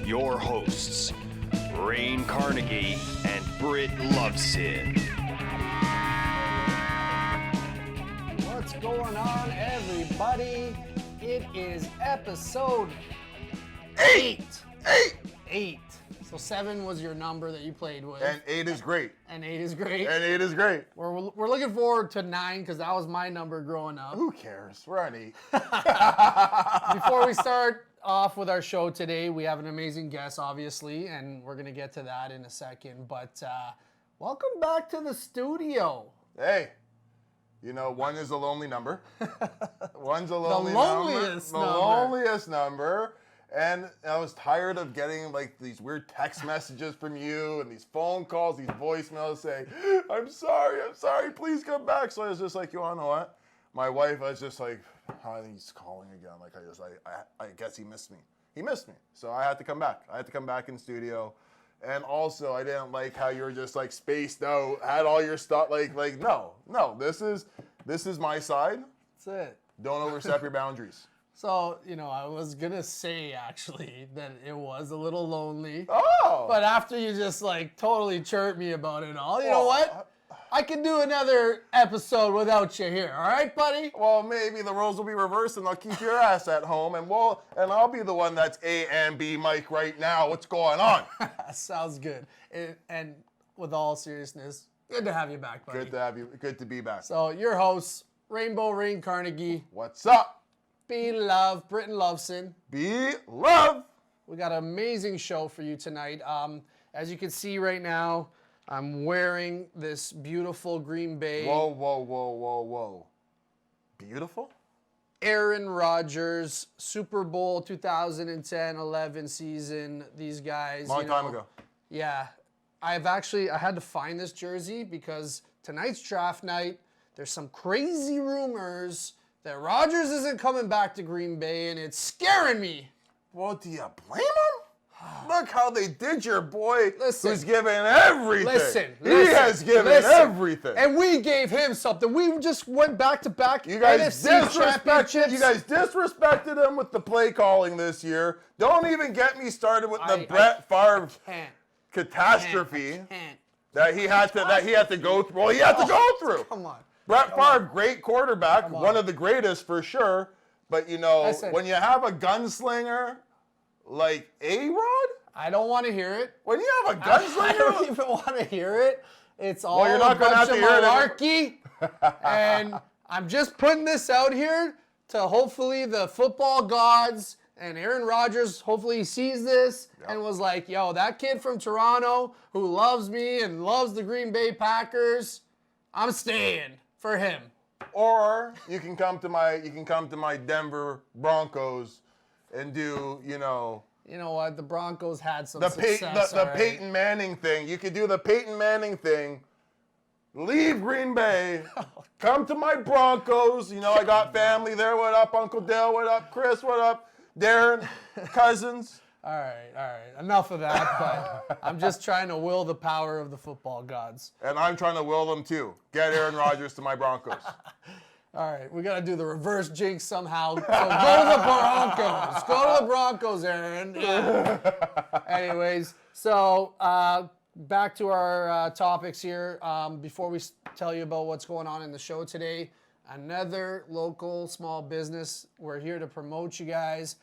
your hosts, RANE CARNEGIE and Britt Loveson. What's going on, everybody? It is episode 8. 8. So 7 was your number that you played with. And 8 is great. And 8 is great. And 8 is great. We're looking forward to 9 because that was my number growing up. Who cares? We're on 8. Before we start off with our show today, we have an amazing guest, obviously, and we're going to get to that in a second. But welcome back to the studio. Hey, you know, 1 is a lonely number. One's a lonely loneliest number. number. The loneliest number. And I was tired of getting like these weird text messages from you and these phone calls, these voicemails saying, I'm sorry, please come back. So I was just like, you wanna know what? My wife, I was just like, oh, he's calling again. Like I guess he missed me. He missed me. So I had to come back. I had to come back in studio. And also I didn't like how you were just like spaced out, had all your stuff like no, this is my side. That's it. Don't overstep your boundaries. So, you know, I was going to say, actually, that it was a little lonely. Oh! But after you just, like, totally chirped me about it all, you know what? I can do another episode without you here, all right, buddy? Well, maybe the roles will be reversed and I'll keep your ass at home and I'll be the one that's A and B Mike right now. What's going on? Sounds good. And with all seriousness, good to have you back, buddy. Good to have you. Good to be back. So, your hosts, RANE CARNEGIE. What's up? Be love, Britt Loveson. Be love. We got an amazing show for you tonight. As you can see right now, I'm wearing this beautiful Green Bay. Whoa. Beautiful? Aaron Rodgers, Super Bowl 2010-11 season. These guys. Long time ago. Yeah. I had to find this jersey because tonight's draft night, there's some crazy rumors that Rodgers isn't coming back to Green Bay, and it's scaring me. Well, do you blame him? Look how they did your boy, Listen. who's given everything. Listen. He has given everything. And we gave him something. We just went back-to-back You guys NFC championships. disrespected him with the play calling this year. Don't even get me started with the Brett Favre catastrophe that he had to go through. Well, he had to go through. Come on. Brett Favre, great quarterback, one of the greatest for sure. But, you know, when you have a gunslinger like A-Rod? I don't want to hear it. When you have a gunslinger? I don't even want to hear it. It's all you're not a gonna bunch have of to hear malarkey. And I'm just putting this out here to hopefully the football gods and Aaron Rodgers, hopefully he sees this and was like, yo, that kid from Toronto who loves me and loves the Green Bay Packers, I'm staying for him. Or you can come to my Denver Broncos and do, you know. You know what? The Broncos had some success. The Peyton Manning thing. You could do the Peyton Manning thing. Leave Green Bay. Come to my Broncos. You know, I got family there. What up, Uncle Dale? What up, Chris? What up, Darren? Cousins? All right. Enough of that, but I'm just trying to will the power of the football gods. And I'm trying to will them too. Get Aaron Rodgers to my Broncos. All right, we got to do the reverse jinx somehow. So go to the Broncos. Go to the Broncos, Aaron. Yeah. Anyways, so back to our topics here. Before we tell you about what's going on in the show today, another local small business. We're here to promote you guys.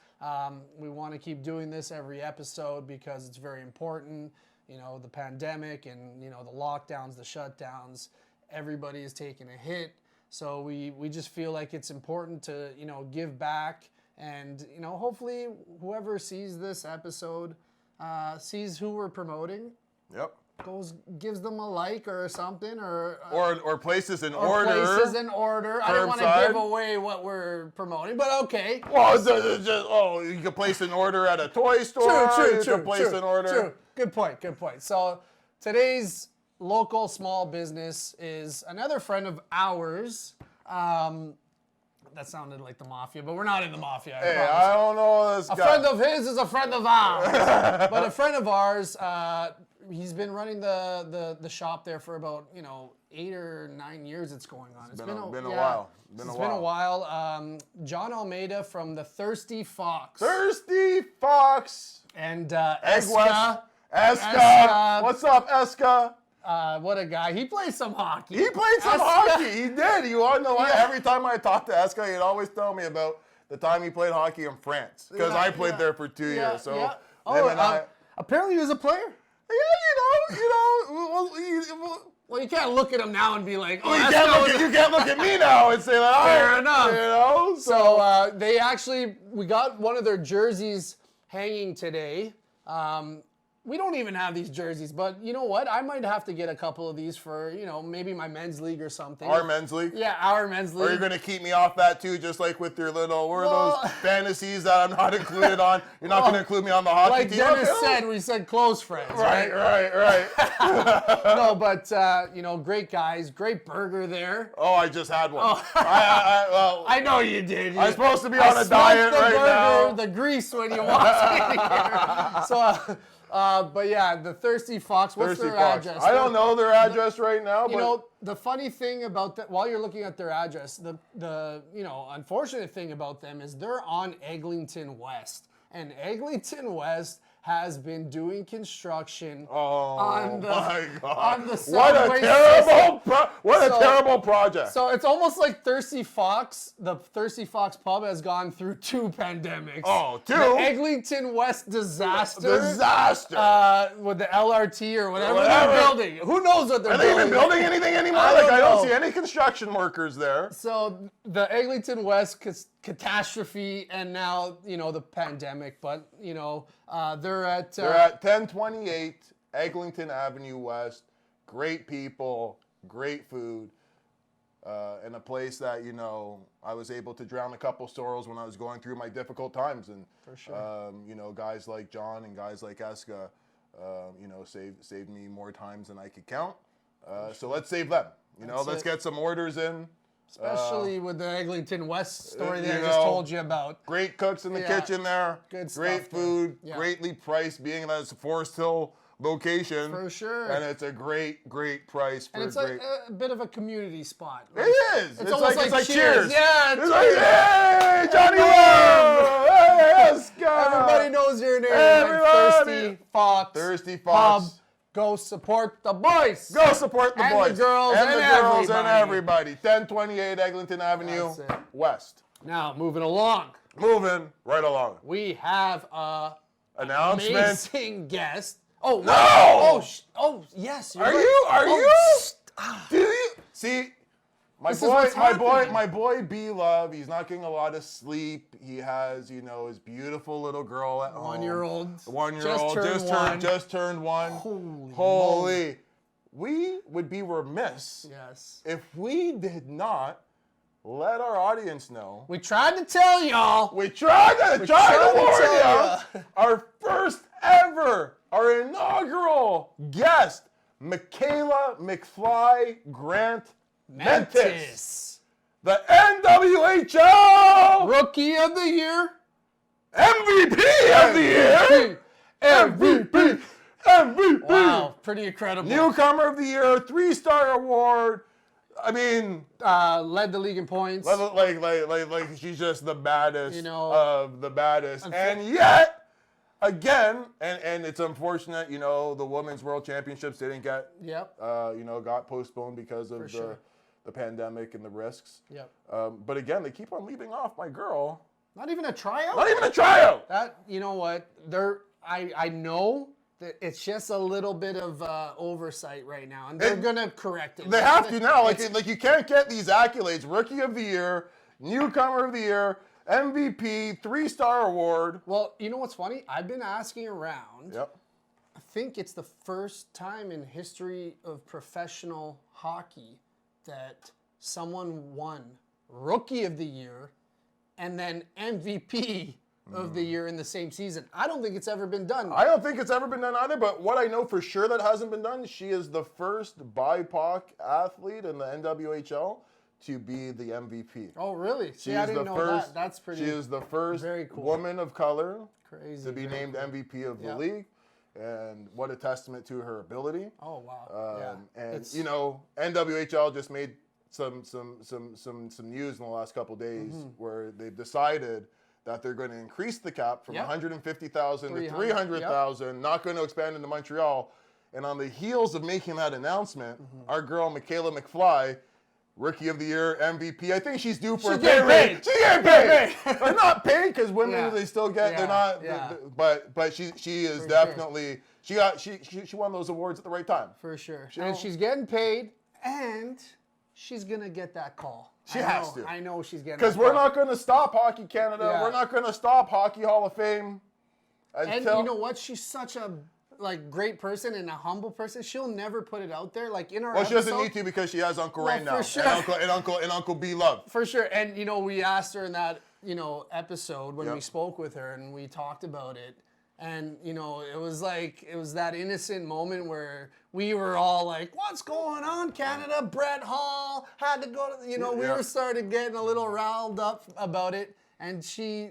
We want to keep doing this every episode because it's very important. You know, the pandemic and, you know, the lockdowns, the shutdowns, everybody is taking a hit. So we just feel like it's important to, you know, give back and, you know, hopefully whoever sees this episode sees who we're promoting. Yep. Gives them a like or something or places in or order. Places in order. I don't want to give away what we're promoting, but okay. Well, you can place an order at a toy store. True. Good point. So today's local small business is another friend of ours. That sounded like the mafia, but we're not in the mafia. I don't know this guy. A friend of his is a friend of ours. But a friend of ours, he's been running the shop there for about 8 or 9 years. It's going on. It's been a while. It's been a while. John Almeida from the Thirsty Fox. Thirsty Fox. And Egg Eska. Eska. What's up, Eska? What a guy. He plays some hockey. He played some hockey. He did. You want to know why? Every time I talk to Eska, he'd always tell me about the time he played hockey in France. Because I played there for 2 years. So him and I... Apparently he was a player. Yeah, Well, you can't look at him now and be like, oh, you can't look at me now and say that. Fair enough. You know? So we got one of their jerseys hanging today. We don't even have these jerseys, but you know what? I might have to get a couple of these for, maybe my men's league or something. Our men's league? Yeah, our men's league. Or you're going to keep me off that too, just like with your little, those fantasies that I'm not included on? You're not going to include me on the hockey team? Like Dennis said, we said close friends. Right. No, but, great guys, great burger there. Oh, I just had one. Oh. I know you did. I'm supposed to be on a diet right now. The grease when you walked in here. So, but yeah, the Thirsty Fox, what's their address? I don't know their address right now. The funny thing about that, while you're looking at their address, the unfortunate thing about them is they're on Eglinton West. And Eglinton West has been doing construction on the subway What a terrible project. So it's almost like Thirsty Fox. The Thirsty Fox pub has gone through 2 pandemics. Oh, 2? The Eglinton West disaster. With the LRT or whatever they're building. Who knows what they're building? Are they even building anything anymore? I don't see any construction workers there. So the Eglinton West catastrophe and now, the pandemic. But, they're at 1028 Eglinton Avenue West. Great people, great food, and a place that, I was able to drown a couple sorrows when I was going through my difficult times. And, for sure. Guys like John and guys like Eska, saved me more times than I could count. So let's save them. Let's get some orders in. Especially with the Eglinton West story that I just told you about. Great cooks in the kitchen there. Good stuff. Great food. Greatly priced, being that it's a Forest Hill location. For sure. And it's a great price. And it's like a bit of a community spot. It is. It's almost like Cheers. Yeah. It's like, hey, Johnny Love. Hey, Eska. Everybody knows your name. Everybody. Thirsty Fox. Pub. Go support the boys. Go support the boys. And the girls and everybody. 1028 Eglinton Avenue West. Now, moving along. Moving right along. We have a announcement. Amazing guest. Oh, no! Oh, yes. Are you? Do you? See, my boy B Love, he's not getting a lot of sleep. He has, his beautiful little girl at home. 1-year-old. Just turned 1. Holy. We would be remiss if we did not let our audience know. We tried to tell y'all. We tried to warn you. Our first ever, our inaugural guest, Michaela McFly Grant Mentis, the NWHL Rookie of the Year, MVP of the Year, MVP. Wow, pretty incredible. Newcomer of the Year, 3-star award. I mean, led the league in points. Like she's just the baddest of the baddest, and yet. Again, and it's unfortunate, the Women's World Championships didn't get, got postponed because of the pandemic and the risks. But again, they keep on leaving off my girl. Not even a tryout? Not even a tryout! That, you know what, I know that it's just a little bit of oversight right now, and they're going to correct it. They have to now. Like you can't get these accolades. Rookie of the Year, Newcomer of the Year, MVP, 3-star award. Well, you know what's funny? I've been asking around. Yep. I think it's the first time in history of professional hockey that someone won Rookie of the Year and then MVP of the year in the same season. I don't think it's ever been done. I don't think it's ever been done either, but what I know for sure that hasn't been done, she is the first BIPOC athlete in the NWHL to be the MVP. Oh, really? I didn't know that. That's pretty. She is the first cool. woman of color to be named MVP of the league, and what a testament to her ability. Oh wow! And NWHL just made some news in the last couple of days where they've decided that they're going to increase the cap from Yep. 150,000 to 300, 300,000, not going to expand into Montreal. And on the heels of making that announcement, our girl Michaela McFly, Rookie of the Year, MVP, I think she's due for a pay raise. She's getting paid. They're not paid because women they still get. They're not. But she is For definitely she won those awards at the right time. For sure. And she's getting paid, and she's gonna get that call. She has to. I know she's getting. Because we're not going to stop Hockey Canada. Yeah. We're not going to stop Hockey Hall of Fame. And you know what? She's such a great person and a humble person. She'll never put it out there. Like in our she doesn't need to because she has Uncle Rain now. For sure. And Uncle B Love. For sure. And we asked her in that episode when we spoke with her and we talked about it. And it was that innocent moment where we were all like, "What's going on, Canada?" Brett Hall had to go to, we were started getting a little riled up about it. And she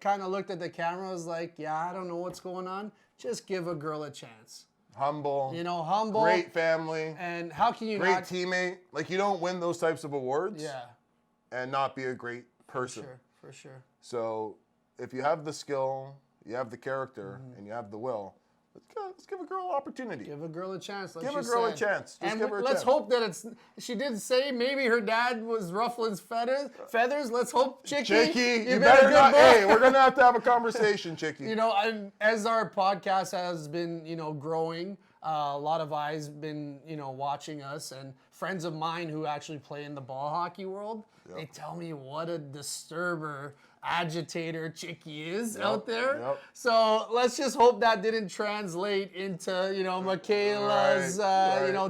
kind of looked at the camera, was like, "Yeah, I don't know what's going on. Just give a girl a chance." Humble. Humble. Great family. And how can you great teammate. Like, you don't win those types of awards. Yeah. And not be a great person. For sure. So if you have the skill, you have the character, and you have the will, let's give a girl an opportunity. Give a girl a chance. Give a girl a chance. And give her a let's chance. hope that she did say maybe her dad was ruffling feathers. Let's hope, Chicky, you better not. Hey, we're going to have a conversation, Chicky. And as our podcast has been, growing, a lot of eyes been, watching us, and friends of mine who actually play in the ball hockey world, they tell me what a disturber, agitator Chicky is out there. Yep. So let's just hope that didn't translate into, Michaela's,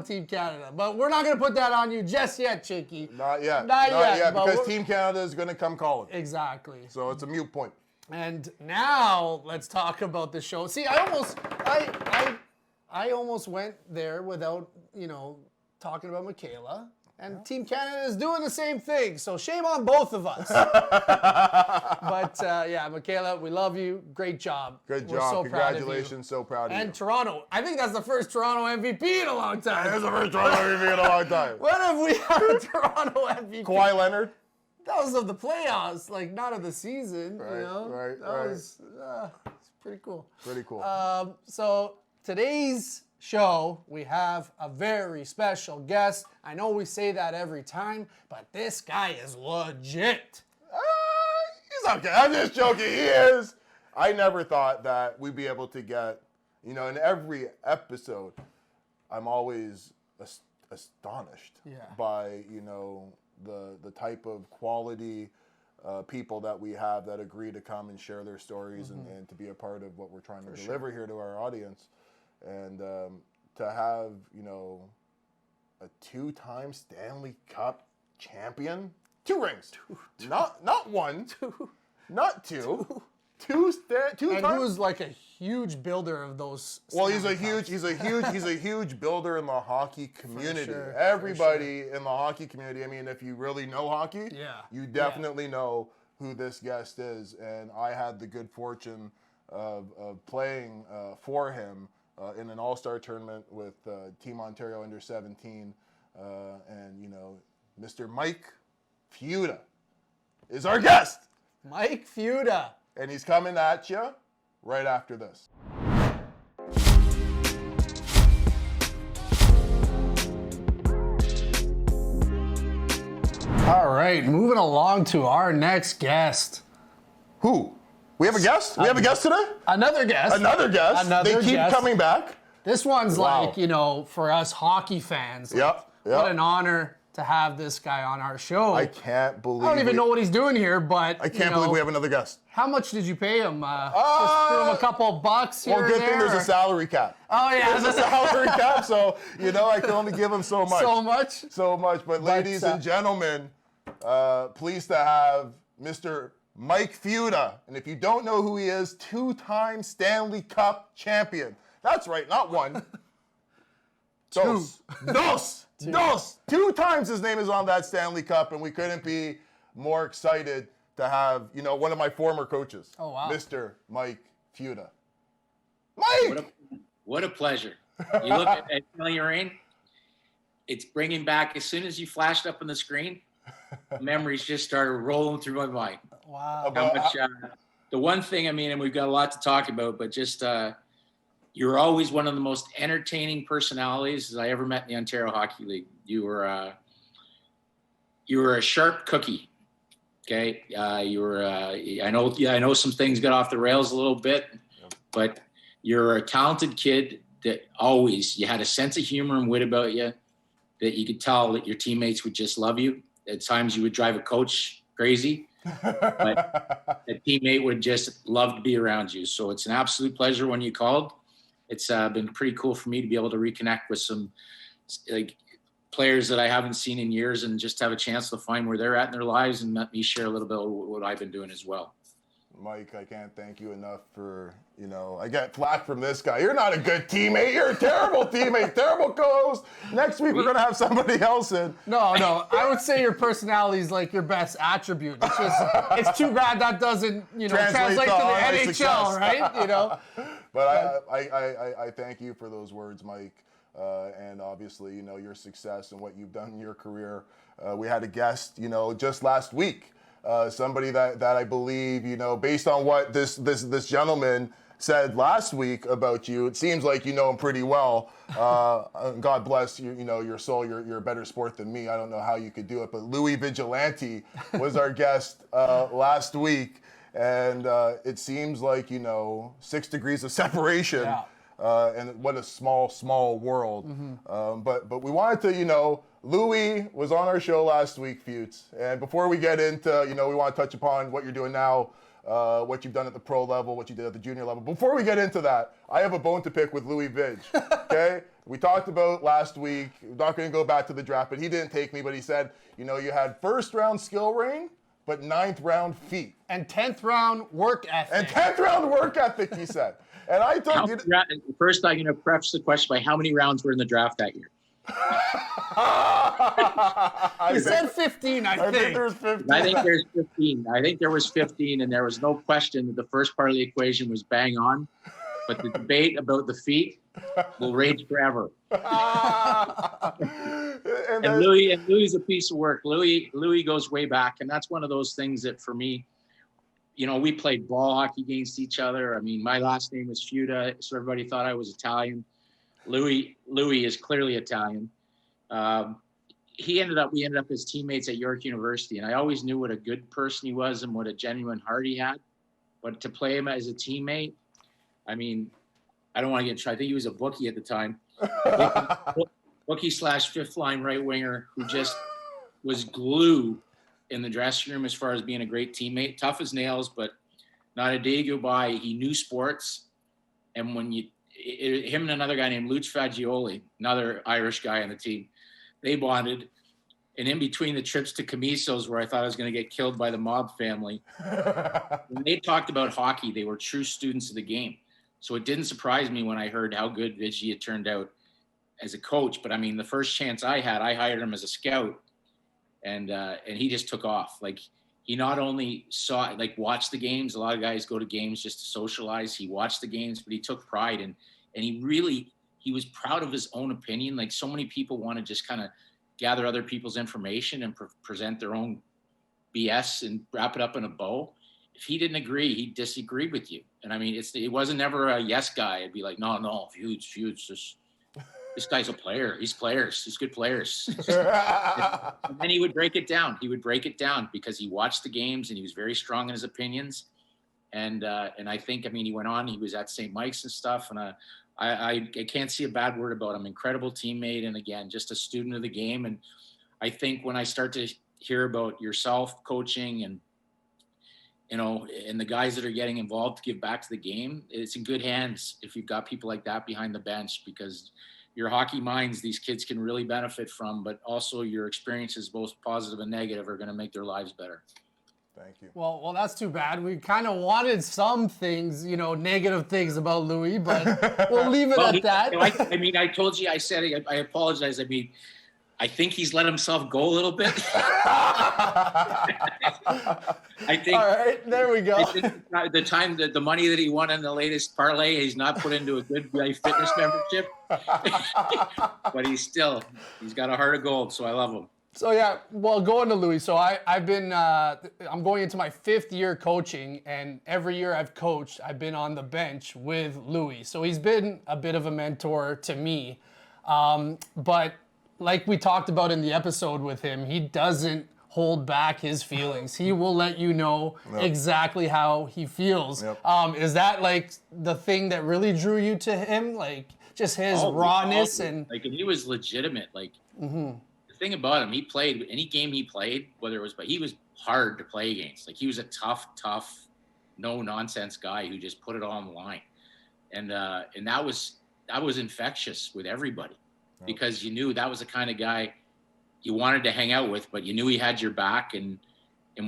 Team Canada. But we're not going to put that on you just yet, Chicky. Not yet. Not yet, because Team Canada is going to come calling. Exactly. So it's a mute point. And now let's talk about the show. See, I almost went there without, talking about Michaela. And Team Canada is doing the same thing, so shame on both of us. But Michaela, we love you. Great job. Good We're job. so Congratulations. Proud of you. So proud of you. And Toronto. I think that's the first Toronto MVP in a long time. That's the first Toronto MVP in a long time. When have we had a Toronto MVP? Kawhi Leonard. That was of the playoffs, not of the season. Right. That was it's pretty cool. Pretty cool. So today's show, we have a very special guest. I know we say that every time, but this guy is legit. He's okay. I'm just joking. He is. I never thought that we'd be able to get, in every episode, I'm always astonished by, the type of quality people that we have that agree to come and share their stories and to be a part of what we're trying to deliver here to our audience. And to have, a two-time Stanley Cup champion, 2 rings, not one, not two, two and times. who's like a huge builder of those. Well, he's Stanley a huge builder in the hockey community. sure, Everybody in the hockey community. I mean, if you really know hockey, Yeah. you definitely know who this guest is. And I had the good fortune of playing for him in an all-star tournament with Team Ontario Under 17. And, Mr. Mike Futa is our guest. Mike Futa. And he's coming at you right after this. All right, moving along to our next guest. Who? We have a guest? We have a guest today? Another guest. Another guest. They keep coming back. This one's Wow. like, for us hockey fans. Yep. What an honor to have this guy on our show. I can't believe I don't even know what he's doing here, but I can't believe we have another guest. How much did you pay him? Just threw him a couple bucks here Well, and good there. thing there's a salary cap. Oh yeah, There's a salary cap, so I can only give him so much. so much. So much. But ladies and gentlemen, pleased to have Mr. Mike Futa. And if you don't know who he is, 2-time Stanley Cup champion. That's right, not one. Dos. 2 times his name is on that Stanley Cup, and we couldn't be more excited to have, one of my former coaches. Oh, wow. Mr. Mike Futa. Mike! What a pleasure. You look at RANE, it's bringing back, as soon as you flashed up on the screen, memories just started rolling through my mind. Wow. the one thing, I mean, and we've got a lot to talk about, but just you're always one of the most entertaining personalities I ever met in the Ontario Hockey League. You were a sharp cookie. Okay, you were. I know some things got off the rails a little bit, but you're a talented kid that always you had a sense of humor and wit about you that you could tell that your teammates would just love you. At times you would drive a coach crazy, but a teammate would just love to be around you. So it's an absolute pleasure when you called. It's been pretty cool for me to be able to reconnect with some like players that I haven't seen in years and just have a chance to find where they're at in their lives and let me share a little bit of what I've been doing as well. Mike, I can't thank you enough for, I get flack from this guy. You're not a good teammate. You're a terrible teammate, terrible co-host. Next week, we're going to have somebody else in. No. I would say your personality is like your best attribute. It's just, it's too bad that doesn't, translate to the NHL, success. Right? But I thank you for those words, Mike. And obviously, your success and what you've done in your career. We had a guest, just last week. Somebody that I believe, based on what this gentleman said last week about you, it seems like you know him pretty well. God bless you, your soul. You're a better sport than me. I don't know how you could do it, but Louis Vigilante was our guest last week, and it seems like 6 degrees of separation. Yeah. And what a small world. Mm-hmm. But we wanted to, Louis was on our show last week, Futes. And before we get into, we want to touch upon what you're doing now, what you've done at the pro level, what you did at the junior level. Before we get into that, I have a bone to pick with Louis Vig, okay? We talked about last week, we're not going to go back to the draft, but he didn't take me, but he said, you had first round skill RANE, but 9th round feet. And 10th round work ethic. He said. And I told you. First, I'm going to preface the question by how many rounds were in the draft that year? He said 15, I think. There was 15. I think there's 15. I think there was 15, and there was no question that the first part of the equation was bang on. But the debate about the feet will rage forever. and Louis a piece of work. Louis goes way back, and that's one of those things that for me, we played ball hockey against each other. I mean, my last name was Futa, so everybody thought I was Italian. Louis is clearly Italian. We ended up as teammates at York University, and I always knew what a good person he was and what a genuine heart he had. But to play him as a teammate, I mean, I don't want to get in trouble. I think he was a bookie at the time. Bookie / fifth line right winger who just was glue in the dressing room as far as being a great teammate, tough as nails, but not a day go by. He knew sports. And when him and another guy named Luch Fagioli, another Irish guy on the team, they bonded. And in between the trips to Camiso's, where I thought I was going to get killed by the mob family, when they talked about hockey, they were true students of the game. So it didn't surprise me when I heard how good Vigie had turned out as a coach. But I mean, the first chance I had, I hired him as a scout. And he just took off. Like, he not only watched the games. A lot of guys go to games just to socialize. He watched the games, but he took pride and he was proud of his own opinion. Like, so many people want to just kind of gather other people's information and present their own BS and wrap it up in a bow. If he didn't agree, he disagreed with you. And I mean, it wasn't never a yes guy. It'd be like, no, Futes, this guy's a player. He's players. He's good players. And then he would break it down. Because he watched the games and he was very strong in his opinions. And I think, he went on. He was at St. Mike's and stuff. And I can't see a bad word about him. Incredible teammate. And again, just a student of the game. And I think when I start to hear about yourself coaching and the guys that are getting involved to give back to the game, it's in good hands if you've got people like that behind the bench, because your hockey minds, these kids can really benefit from, but also your experiences, both positive and negative, are going to make their lives better. Thank you. Well, that's too bad. We kind of wanted some things, negative things about Louis, but we'll leave it at that. I told you, I said, I apologize. I think he's let himself go a little bit. I think. All right, there we go. I think the money that he won in the latest parlay, he's not put into a good fitness membership. But he's got a heart of gold, so I love him. So yeah, well, going to Louis. So I've been I'm going into my 5th year coaching, and every year I've coached, I've been on the bench with Louis. So he's been a bit of a mentor to me. But like we talked about in the episode with him, he doesn't hold back his feelings. He will let you know exactly how he feels. Is that like the thing that really drew you to him? Like just his rawness and like, and he was legitimate. Like the thing about him, he played any game he played, whether it was, but he was hard to play against. Like he was a tough, no nonsense guy who just put it all on the line. And that was infectious with everybody because you knew that was the kind of guy you wanted to hang out with, but you knew he had your back, and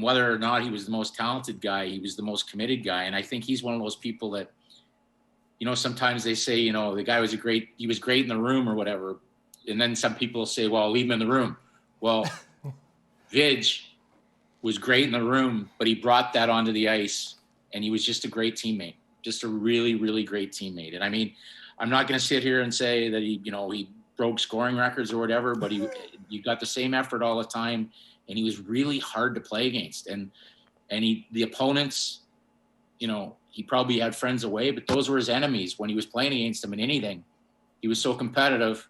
whether or not he was the most talented guy, he was the most committed guy. And I think he's one of those people that, you know, sometimes they say, you know, the guy was he was great in the room or whatever. And then some people say, well, leave him in the room. Well, Vidge was great in the room, but he brought that onto the ice, and he was just a great teammate, just a really, really great teammate. And I mean, I'm not going to sit here and say that he broke scoring records or whatever, but you got the same effort all the time, and he was really hard to play against. And the opponents, you know, he probably had friends away, but those were his enemies when he was playing against them in anything. He was so competitive.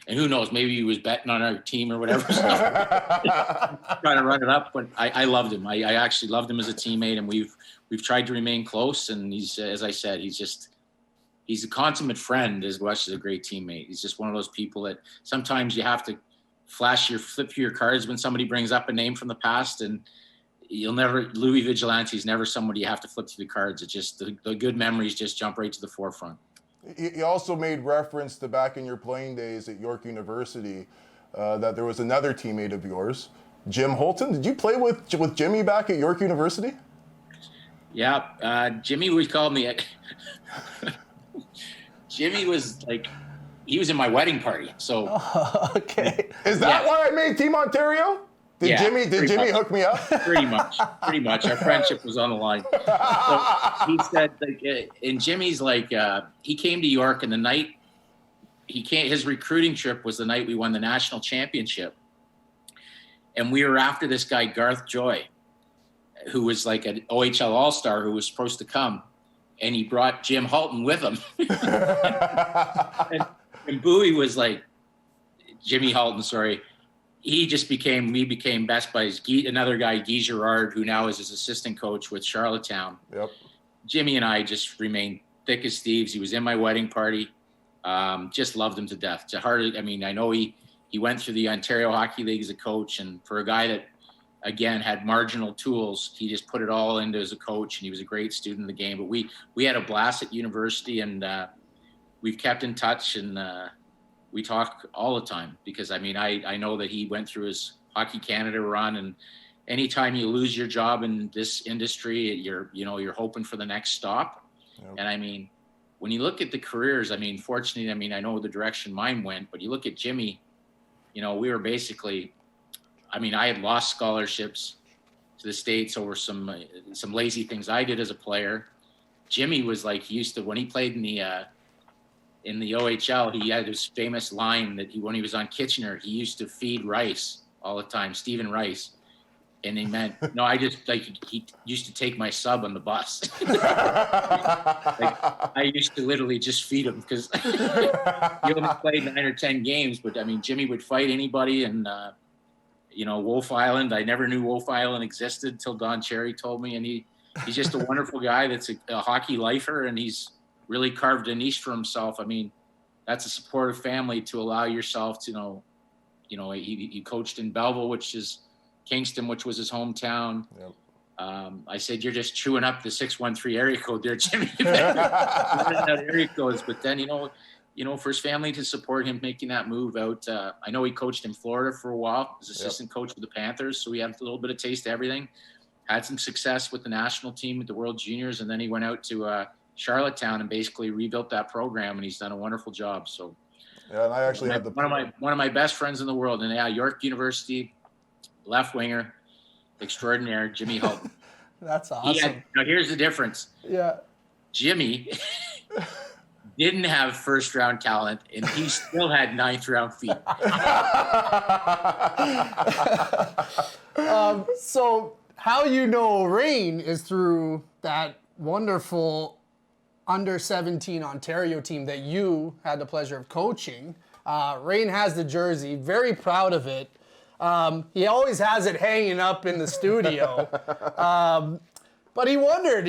And who knows, maybe he was betting on our team or whatever, trying to run it up. But I loved him. I actually loved him as a teammate, and we've tried to remain close. And he's, as I said, he's a consummate friend as much as a great teammate. He's just one of those people that sometimes you have to flip through your cards when somebody brings up a name from the past, and Louis Vigilante is never somebody you have to flip through the cards. It's just the good memories just jump right to the forefront. He also made reference to back in your playing days at York University that there was another teammate of yours, Jim Holton. Did you play with Jimmy back at York University? Yeah, Jimmy would call me. Jimmy was like, he was in my wedding party. So okay, is that why I made Team Ontario? Did Jimmy hook me up? Pretty much. Our friendship was on the line. So he said, like, and Jimmy's like, he came to York, and the night his recruiting trip was the night we won the national championship, and we were after this guy Garth Joy, who was like an OHL All-Star who was supposed to come, and he brought Jim Halton with him, and Bowie was like, Jimmy Halton, sorry. We became best buddies. Another guy, Guy Girard, who now is his assistant coach with Charlottetown. Yep. Jimmy and I just remained thick as thieves. He was in my wedding party. Just loved him to death. I know he went through the Ontario Hockey League as a coach, and for a guy that, again, had marginal tools, he just put it all into as a coach, and he was a great student of the game. But we had a blast at university, and we've kept in touch, and we talk all the time because, I mean, I know that he went through his Hockey Canada run, and anytime you lose your job in this industry, you're hoping for the next stop. Yep. And I mean, when you look at the careers, I mean, fortunately, I know the direction mine went, but you look at Jimmy, we were basically, I had lost scholarships to the States over some lazy things I did as a player. Jimmy was like, he used to, when he played in the OHL, he had this famous line that when he was on Kitchener, he used to feed Rice all the time, Stephen Rice. And he meant, no, he used to take my sub on the bus. I used to literally just feed him because he only played 9 or 10 games. But I mean, Jimmy would fight anybody. And, Wolf Island, I never knew Wolf Island existed till Don Cherry told me. And he's just a wonderful guy that's a hockey lifer, and he's really carved a niche for himself. I mean, that's a supportive family to allow yourself to he coached in Belleville, which is Kingston, which was his hometown. Yep. I said, you're just chewing up the 613 area code there, Jimmy. Area codes. But then, for his family to support him making that move out. I know he coached in Florida for a while as assistant coach with the Panthers. So he had a little bit of taste of everything. Had some success with the national team, with the World Juniors. And then he went out to Charlottetown and basically rebuilt that program, and he's done a wonderful job. So yeah, and I actually had one of my best friends in the world, and York University left winger extraordinaire, Jimmy Halton. That's awesome. Now here's the difference. Yeah. Jimmy didn't have first round talent, and he still had ninth round feet. So how you know RANE is through that wonderful under 17 Ontario team that you had the pleasure of coaching. RANE has the jersey, very proud of it. He always has it hanging up in the studio. But he wondered,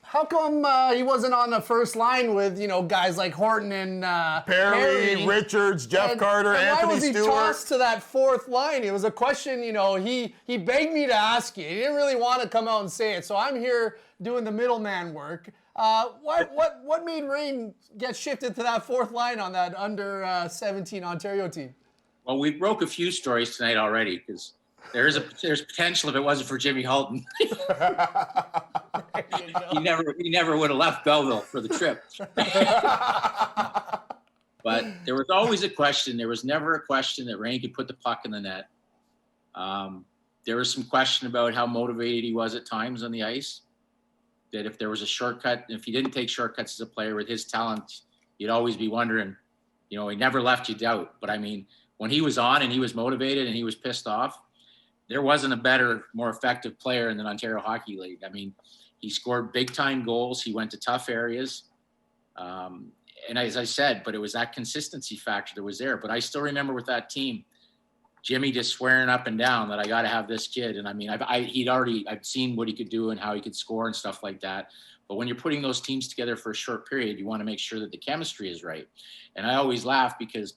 how come he wasn't on the first line with, guys like Horton and Perry, Richards, Jeff Carter, Anthony why was he Stewart. tossed to that fourth line? It was a question, he begged me to ask you. He didn't really want to come out and say it. So I'm here doing the middleman work. What made RANE get shifted to that fourth line on that under 17 Ontario team? Well, we broke a few stories tonight already because there's potential if it wasn't for Jimmy Halton. he never would have left Belleville for the trip. But there was always a question. There was never a question that RANE could put the puck in the net. There was some question about how motivated he was at times on the ice. That if there was a shortcut, if he didn't take shortcuts as a player with his talent, you'd always be wondering, he never left you doubt. But I mean, when he was on and he was motivated and he was pissed off, there wasn't a better, more effective player in the Ontario Hockey League. I mean, he scored big-time goals. He went to tough areas. And as I said, but it was that consistency factor that was there. But I still remember with that team, Jimmy just swearing up and down that I got to have this kid. And I mean, I'd seen what he could do and how he could score and stuff like that. But when you're putting those teams together for a short period, you want to make sure that the chemistry is right. And I always laugh because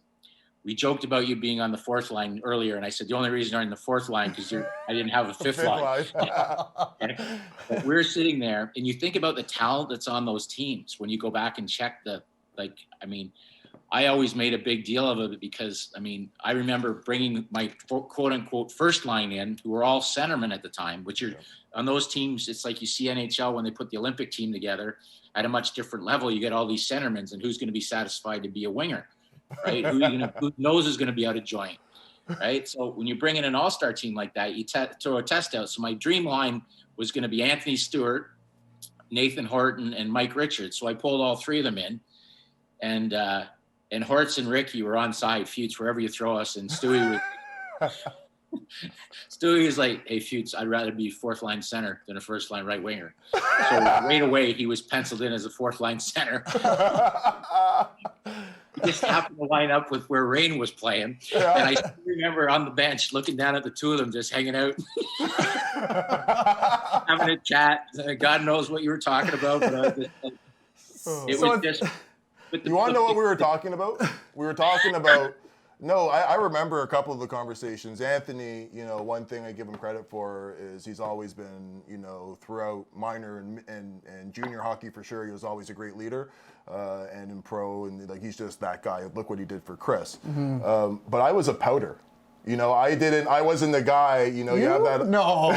we joked about you being on the fourth line earlier, and I said the only reason you're in the fourth line because I didn't have a fifth line. But we're sitting there, and you think about the talent that's on those teams when you go back and check I always made a big deal of it because, I remember bringing my quote-unquote first line in, who were all centermen at the time, which are on those teams, it's like you see NHL when they put the Olympic team together at a much different level. You get all these centermen, and who's going to be satisfied to be a winger? Right? Who knows is going to be out of joint, right? So when you bring in an all-star team like that, you throw a test out. So my dream line was going to be Anthony Stewart, Nathan Horton, and Mike Richards. So I pulled all three of them in, and Hortz and Ricky were on side. Futes, wherever you throw us, and Stewie was like, "Hey, Futes, I'd rather be fourth line center than a first line right winger." So right away, he was penciled in as a fourth line center. Just happened to line up with where RANE was playing. Yeah. And I still remember on the bench looking down at the two of them just hanging out, having a chat. God knows what you were talking about. But you want to know what we were talking about? We were talking about, I remember a couple of the conversations. Anthony, one thing I give him credit for is he's always been, throughout minor and junior hockey for sure, he was always a great leader. And in pro, and he's just that guy. Look what he did for Chris. Mm-hmm. But I was a pouter. I wasn't the guy, you have that. No.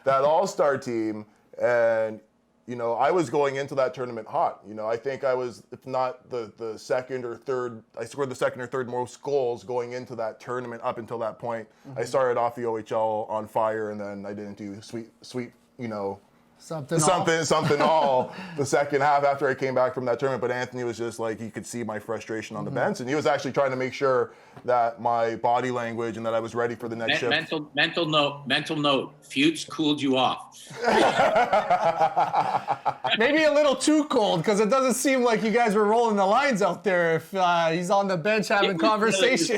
That all-star team. And, I was going into that tournament hot. I think I was, if not the second or third, I scored the second or third most goals going into that tournament up until that point. Mm-hmm. I started off the OHL on fire, and then I didn't do sweet, something all the second half after I came back from that tournament. But Anthony was just like, he could see my frustration on the bench, and he was actually trying to make sure that my body language and that I was ready for the next shift. Mental note. Futes cooled you off. Maybe a little too cold, because it doesn't seem like you guys were rolling the lines out there if he's on the bench having conversations.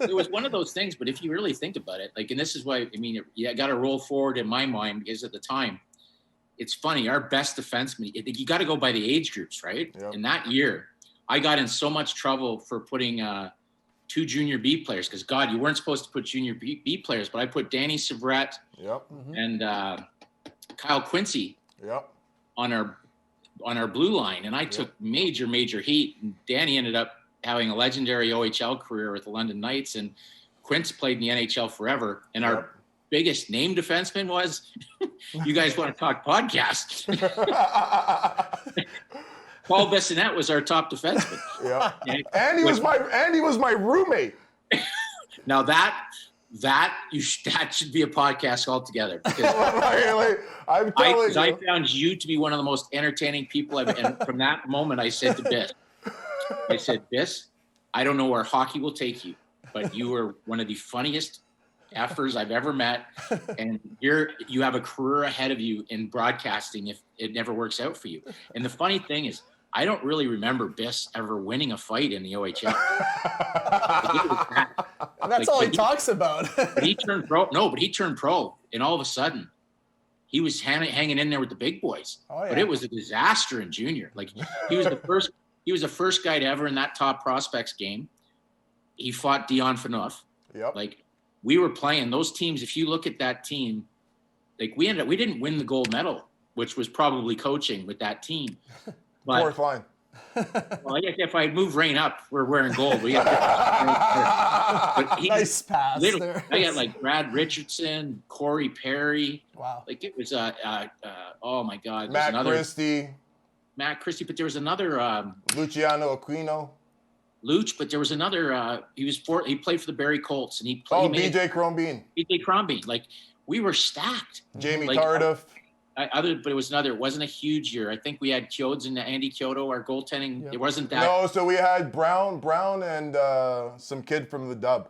It was one of those things, but if you really think about it, and this is why, you got to roll forward in my mind, because at the time, it's funny, our best defenseman, you got to go by the age groups, right? Yep. In that year, I got in so much trouble for putting two junior B players, because, God, you weren't supposed to put junior B players, but I put Danny Savrett and Kyle Quincy on our blue line, and I took major heat. And Danny ended up having a legendary OHL career with the London Knights, and Quince played in the NHL forever, and our biggest name defenseman was, you guys want to talk podcast? Paul Bissonnette was our top defenseman. Yeah, and he was my roommate. Now that that should be a podcast altogether. Because I'm telling you. I found you to be one of the most entertaining people and from that moment I said to Biss, I don't know where hockey will take you, but you are one of the funniest effers I've ever met, and you have a career ahead of you in broadcasting if it never works out for you. And the funny thing is, I don't really remember Biss ever winning a fight in the OHL. That's all he talks about. But he turned pro. No, but he turned pro, and all of a sudden, he was hanging in there with the big boys. Oh, yeah. But it was a disaster in junior. Like he was the first. He was the first guy to ever in that top prospects game. He fought Dion Phaneuf. Yep. Like we were playing those teams. If you look at that team, like we didn't win the gold medal, which was probably coaching with that team. But, fourth line. Well, I guess if I move Rain up, we're wearing gold. But nice pass there. I got like Brad Richardson, Corey Perry. Wow. Like it was oh my God. Matt Christie. But there was another Luciano Aquino. Luch, but there was another he played for the Barrie Colts and he BJ Crombeen. BJ Crombeen. Like we were stacked. Jamie Tardif. But it wasn't a huge year. I think we had Kyodes and Andy Kyoto, our goaltending. Yep. It wasn't that. No, so we had Brown and some kid from the Dub.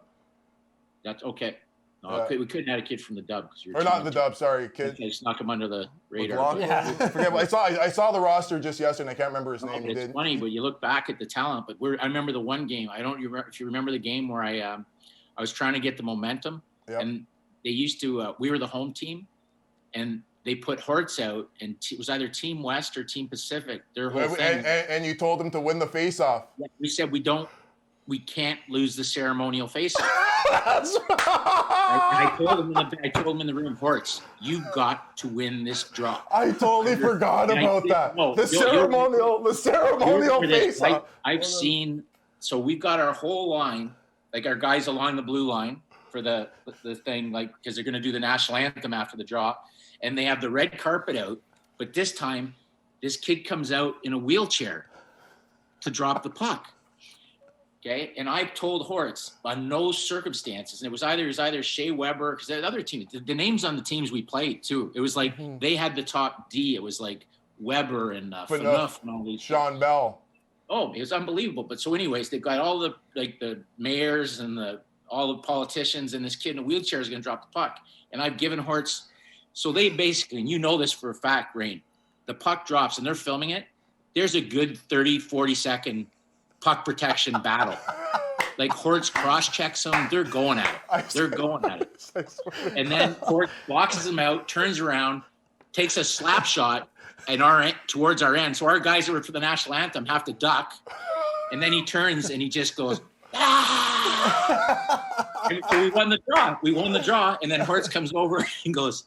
That's okay. No, we couldn't have a kid from the Dub. Or not the Dub, sorry, kid. Just knock him under the radar. Yeah. Forget. I saw the roster just yesterday. And I can't remember his name. It's funny, but you look back at the talent. But I remember the one game. I don't remember if you remember the game where I was trying to get the momentum, and they used to. We were the home team, and they put Hortz out, and it was either Team West or Team Pacific. Their whole thing. And you told them to win the face-off. We said we can't lose the ceremonial face-off. That's right. I told him in the room, Hortz, you got to win this draw. I totally forgot about that. The ceremonial face-off. I've seen. So we've got our whole line, like our guys along the blue line for the thing, like because they're going to do the national anthem after the draw. And they have the red carpet out, but this time, this kid comes out in a wheelchair to drop the puck. Okay, and I told Hortz on no circumstances, and it was either Shea Weber because the other team, the names on the teams we played too. It was like they had the top D. It was like Weber and Phaneuf and all these. Sean Bell. Oh, it was unbelievable. But so, anyways, they've got all the mayors and all the politicians, and this kid in a wheelchair is going to drop the puck. And I've given Hortz. So they basically, and you know this for a fact, Rain, the puck drops and they're filming it. There's a good 30, 40-second puck protection battle. Like Hortz cross-checks them. They're going at it. And then Hortz boxes them out, turns around, takes a slap shot towards our end. So our guys that were for the national anthem have to duck. And then he turns and he just goes, ah! And so we won the draw. And then Hortz comes over and goes,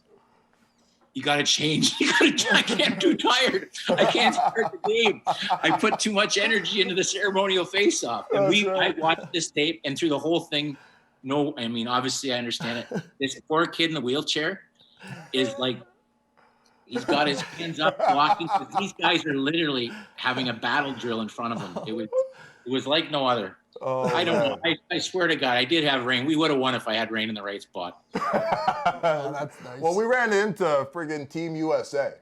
you got to change. I can't too tired. I can't start the game. I put too much energy into the ceremonial face-off. And I watched this tape, and through the whole thing, obviously I understand it. This poor kid in the wheelchair is like, he's got his hands up blocking. These guys are literally having a battle drill in front of him. It was like no other. Oh, I don't know. I swear to God, I did have Rain. We would have won if I had Rain in the right spot. That's nice. Well, we ran into friggin' Team USA,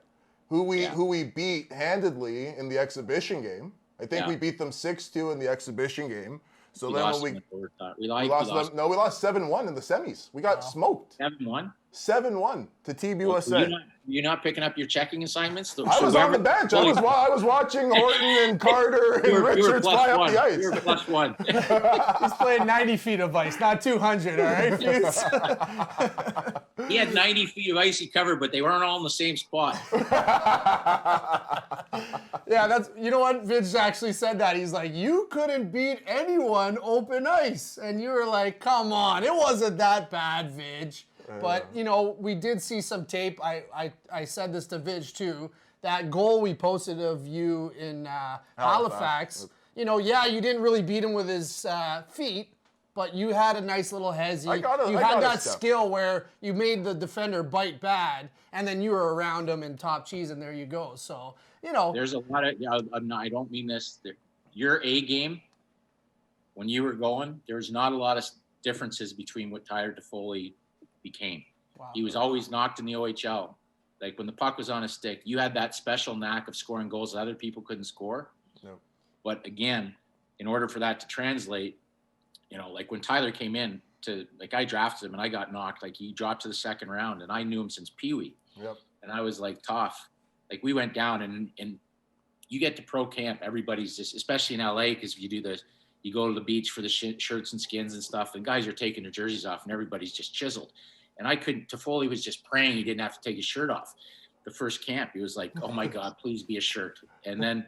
who we beat handedly in the exhibition game. I think we beat them 6-2 in the exhibition game. So we lost 7-1 in the semis. We got smoked. 7-1? 7-1 to Team USA. You're not picking up your checking assignments? I was on the bench. I was watching Horton and Carter and Richards fly up the ice. You were +1. He's playing 90 feet of ice, not 200, all right, Futes? He had 90 feet of icy cover, but they weren't all in the same spot. Yeah, you know what? Vince actually said that. He's like, you couldn't beat anyone open ice. And you were like, come on, it wasn't that bad, Vidge. But, we did see some tape. I said this to Vidge, too. That goal we posted of you in Halifax. You didn't really beat him with his feet, but you had a nice little hezzy. You had that skill where you made the defender bite bad, and then you were around him in top cheese, and there you go. So, There's a lot of, I don't mean this. Your A game, when you were going, there's not a lot of differences between what Tyler Toffoli became. Wow. He was always knocked in the OHL. Like when the puck was on a stick, you had that special knack of scoring goals that other people couldn't score. Nope. But again, in order for that to translate, you know, like when Tyler came in to, like I drafted him and I got knocked, like he dropped to the second round and I knew him since Pee Wee. Yep. And I was like, tough. Like we went down and you get to pro camp, everybody's just, especially in LA, because you go to the beach for the shirts and skins and stuff, and guys are taking their jerseys off and everybody's just chiseled. And Toffoli was just praying he didn't have to take his shirt off. The first camp, he was like, oh my God, please be a shirt. And then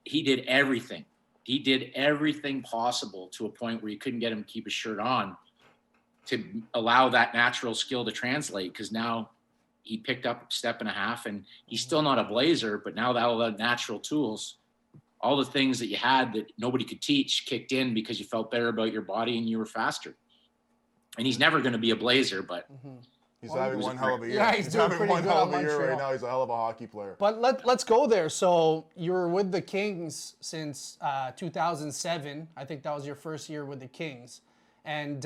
he did everything. He did everything possible to a point where you couldn't get him to keep his shirt on to allow that natural skill to translate. Because now he picked up a step and a half and he's still not a Blazer, but now that all the natural tools, all the things that you had that nobody could teach kicked in because you felt better about your body and you were faster. And he's never going to be a Blazer, but he's having one hell of a year. Yeah, he's doing having pretty one good hell on of a year Montreal. right now. He's a hell of a hockey player. But let's go there. So you were with the Kings since 2007. I think that was your first year with the Kings. And,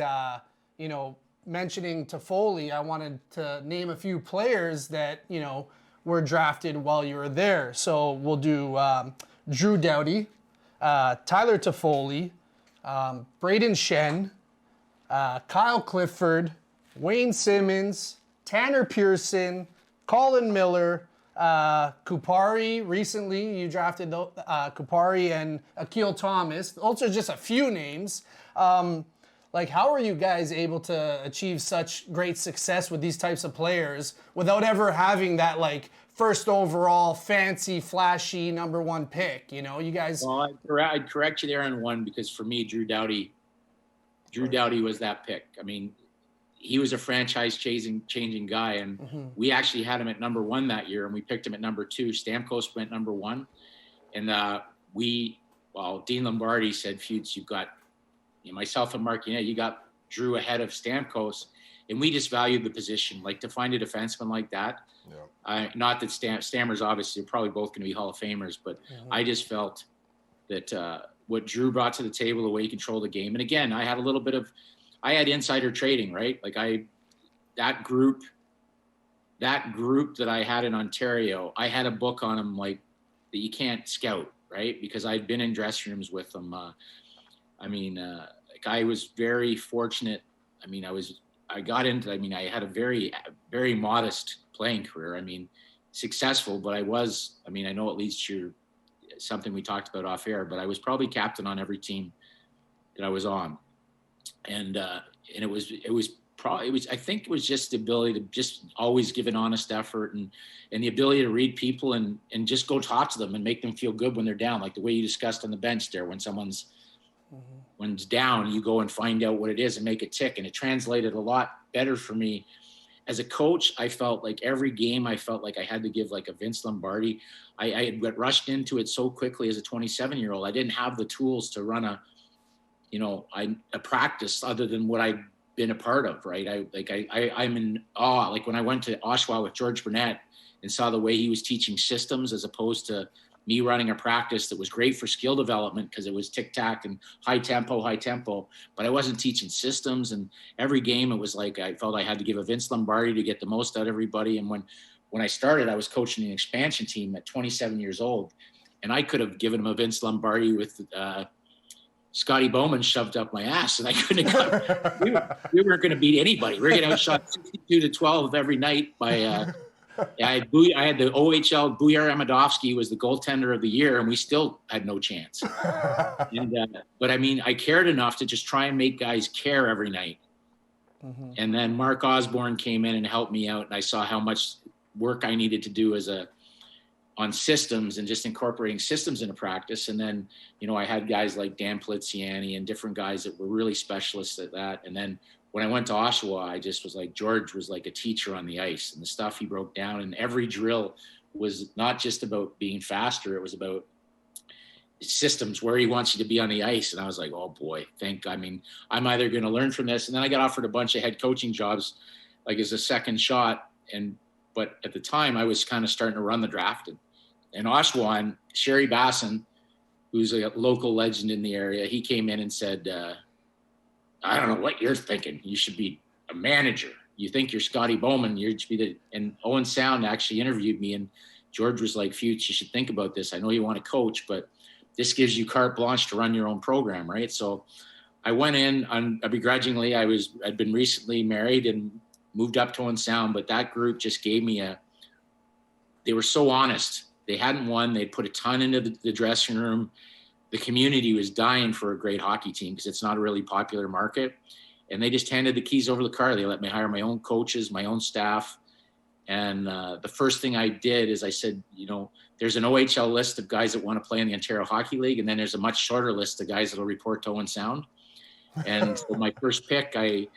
you know, mentioning Toffoli, I wanted to name a few players that, you know, were drafted while you were there. So we'll do Drew Doughty, Tyler Toffoli, Braden Shen, Kyle Clifford, Wayne Simmons, Tanner Pearson, Colin Miller, Kupari. Recently, you drafted Kupari and Akil Thomas. Those are just a few names. Like, how are you guys able to achieve such great success with these types of players without ever having that, like, first overall, fancy, flashy #1 pick? You know, you guys. Well, I'd correct you there on one, because for me, Drew Doughty was that pick. I mean, he was a franchise changing guy, and we actually had him at #1 that year, and we picked him at #2. Stamkos went #1, and Dean Lombardi said, "Futes, you've got myself and Marquinhos, you got Drew ahead of Stamkos," and we just valued the position. Like, to find a defenseman like that. Yeah. Not that Stammer's obviously probably both going to be Hall of Famers, but I just felt that what Drew brought to the table, the way he controlled the game, and again, I had insider trading, right? Like that group that I had in Ontario, I had a book on them like that you can't scout, right? Because I'd been in dressing rooms with them. I was very fortunate. I had a very, very modest playing career. I mean, successful, but I know it leads to something we talked about off air, but I was probably captain on every team that I was on. And I think it was just the ability to just always give an honest effort and the ability to read people and just go talk to them and make them feel good when they're down. Like the way you discussed on the bench there, when someone's down, you go and find out what it is and make it tick. And it translated a lot better for me. As a coach, I felt like every game, I felt like I had to give like a Vince Lombardi. I had got rushed into it so quickly as a 27-year-old. I didn't have the tools to run a practice other than what I'd been a part of, right? I'm in awe. Like when I went to Oshawa with George Burnett and saw the way he was teaching systems as opposed to me running a practice that was great for skill development because it was tic-tac and high tempo, but I wasn't teaching systems. And every game, it was like I felt I had to give a Vince Lombardi to get the most out of everybody. And when I started, I was coaching an expansion team at 27 years old. And I could have given him a Vince Lombardi with Scotty Bowman shoved up my ass, and I couldn't have we weren't going to beat anybody. We were going to outshot 62-12 every night by I had the OHL. Bujar Amadovsky was the goaltender of the year, and we still had no chance. But I cared enough to just try and make guys care every night. And then Mark Osborne came in and helped me out, and I saw how much work I needed to do on systems and just incorporating systems into practice. And then, I had guys like Dan Polizziani and different guys that were really specialists at that. And then when I went to Oshawa, I just was like, George was like a teacher on the ice, and the stuff he broke down, and every drill was not just about being faster. It was about systems, where he wants you to be on the ice. And I was like, oh boy, I'm either going to learn from this. And then I got offered a bunch of head coaching jobs, like as a second shot. But at the time I was kind of starting to run the draft, and Oshawa, and Sherry Basson, who's a local legend in the area, he came in and said, I don't know what you're thinking. You should be a manager. You think you're Scotty Bowman. You should be and Owen Sound actually interviewed me, and George was like, Futes, you should think about this. I know you want to coach, but this gives you carte blanche to run your own program, right? So I went in begrudgingly. I'd been recently married and moved up to Owen Sound, but that group just gave me they were so honest. They hadn't won. They'd put a ton into the dressing room. The community was dying for a great hockey team because it's not a really popular market. And they just handed the keys over the car. They let me hire my own coaches, my own staff. And the first thing I did is I said, there's an OHL list of guys that want to play in the Ontario Hockey League. And then there's a much shorter list of guys that will report to Owen Sound. And so my first pick, I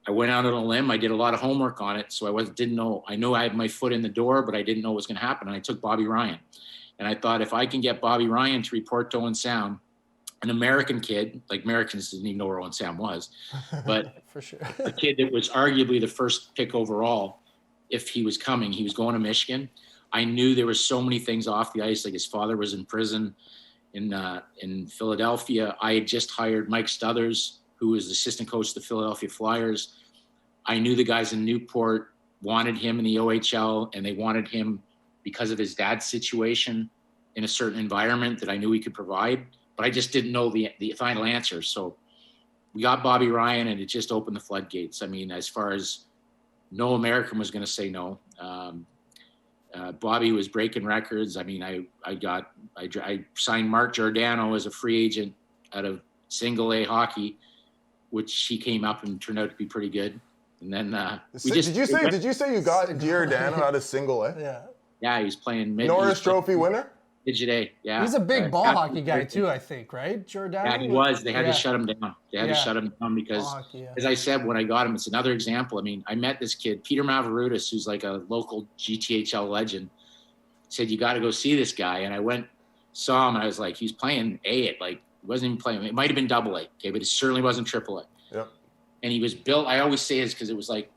went out on a limb. I did a lot of homework on it. So didn't know. I knew I had my foot in the door, but I didn't know what was going to happen. And I took Bobby Ryan. And I thought if I can get Bobby Ryan to report to Owen Sound, an American kid, like Americans didn't even know where Owen Sound was, but for sure, a kid that was arguably the first pick overall, if he was coming, he was going to Michigan. I knew there were so many things off the ice, like his father was in prison in Philadelphia. I had just hired Mike Stothers, who was the assistant coach of the Philadelphia Flyers. I knew the guys in Newport wanted him in the OHL, and they wanted him because of his dad's situation in a certain environment that I knew he could provide, but I just didn't know the final answer. So we got Bobby Ryan, and it just opened the floodgates. I mean, as far as no American was going to say no. Bobby was breaking records. I mean, I signed Mark Giordano as a free agent out of single A hockey, which he came up and turned out to be pretty good. And then did you say you got Giordano out of single A? Yeah. Yeah, he was playing Norris Trophy winner? Midget A, yeah. He's a big ball hockey guy too, I think, right? Giordano? Yeah, he was. They had to shut him down. They had to shut him down because, as I said, when I got him, it's another example. I mean, I met this kid, Peter Mavroudis, who's like a local GTHL legend, said, you got to go see this guy. And I went, saw him, and I was like, he's playing A. He wasn't even playing. It might have been double A, okay, but it certainly wasn't triple A. Yep. And he was built, I always say this because it was like,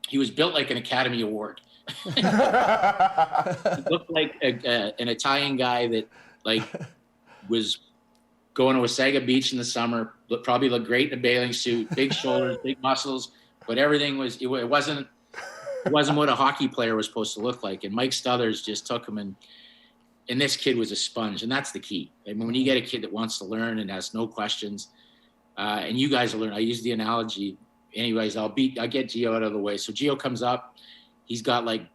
he was built like an Academy Award. He looked like an Italian guy that was going to Wasaga Beach in the summer, probably looked great in a bathing suit, big shoulders, big muscles, but everything was, it wasn't what a hockey player was supposed to look like. And Mike Stothers just took him, and this kid was a sponge, and that's the key. I mean, when you get a kid that wants to learn and has no questions, and you guys will learn. I use the analogy. Anyways, I'll get Gio out of the way. So Gio comes up. He's got like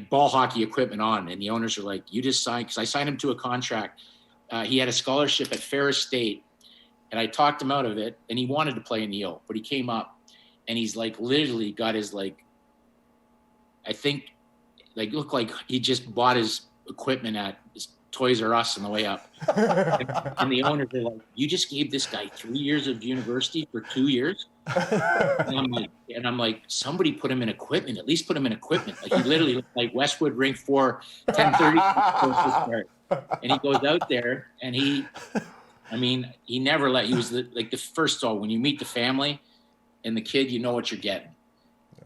ball hockey equipment on, and the owners are like, you just signed, because I signed him to a contract. He had a scholarship at Ferris State, and I talked him out of it, and he wanted to play in the O, but he came up, and he's literally got his I think looked like he just bought his equipment at Toys R Us on the way up. And the owners are like, you just gave this guy 3 years of university for 2 years? And I'm like, somebody put him in equipment. At least put him in equipment. He literally looked like Westwood Rink 4, 10:30. And he goes out there, and he never he was the first of all, when you meet the family and the kid, you know what you're getting.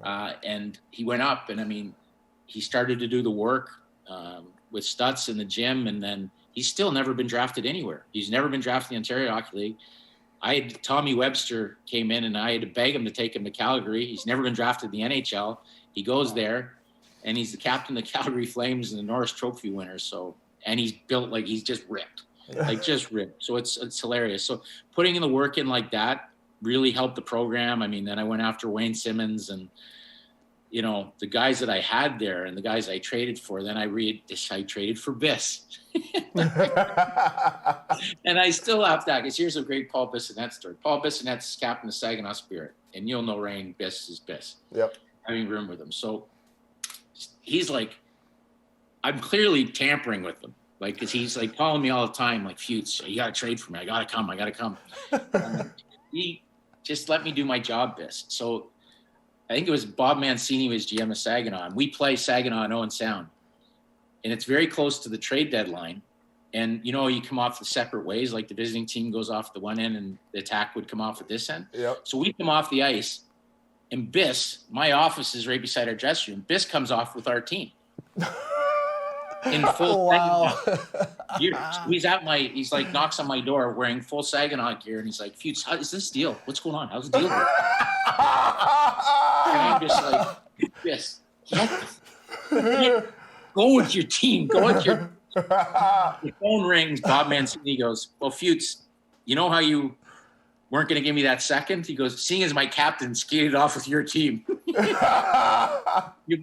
And he went up, and he started to do the work with Stutz in the gym, and then he's still never been drafted anywhere. He's never been drafted in the Ontario Hockey League. Tommy Webster came in, and I had to beg him to take him to Calgary. He's never been drafted in the NHL. He goes there, and he's the captain of the Calgary Flames and the Norris Trophy winner. So, and he's built he's just ripped, just ripped. So it's hilarious. So putting in the work in like that really helped the program. Then I went after Wayne Simmons, and the guys that I had there and the guys I traded for, then I traded for Biss. And I still have that, because here's a great Paul Bissonnette story. Paul Bissonnette's captain of Saginaw Spirit, and you'll know RANE, Biss is Biss. Yep. Having room with him. So he's like, I'm clearly tampering with him. Because he's calling me all the time, Futes, you got to trade for me. I got to come. He just let me do my job, Biss. So I think it was Bob Mancini was GM of Saginaw, and we play Saginaw and Owen Sound. And it's very close to the trade deadline. And, you come off the separate ways, the visiting team goes off the one end and the attack would come off at this end. Yep. So we come off the ice, and Biss, my office is right beside our dressing room. Biss comes off with our team. in full Wow. he's like knocks on my door wearing full Saginaw gear, and he's like, Futes, how is this deal? What's going on? How's the deal going? And I'm just like, yes, go with your team. Go with your. The phone rings. Bob Mancini goes, well, Futes, you know how you weren't going to give me that second? He goes, seeing as my captain skated off with your team, you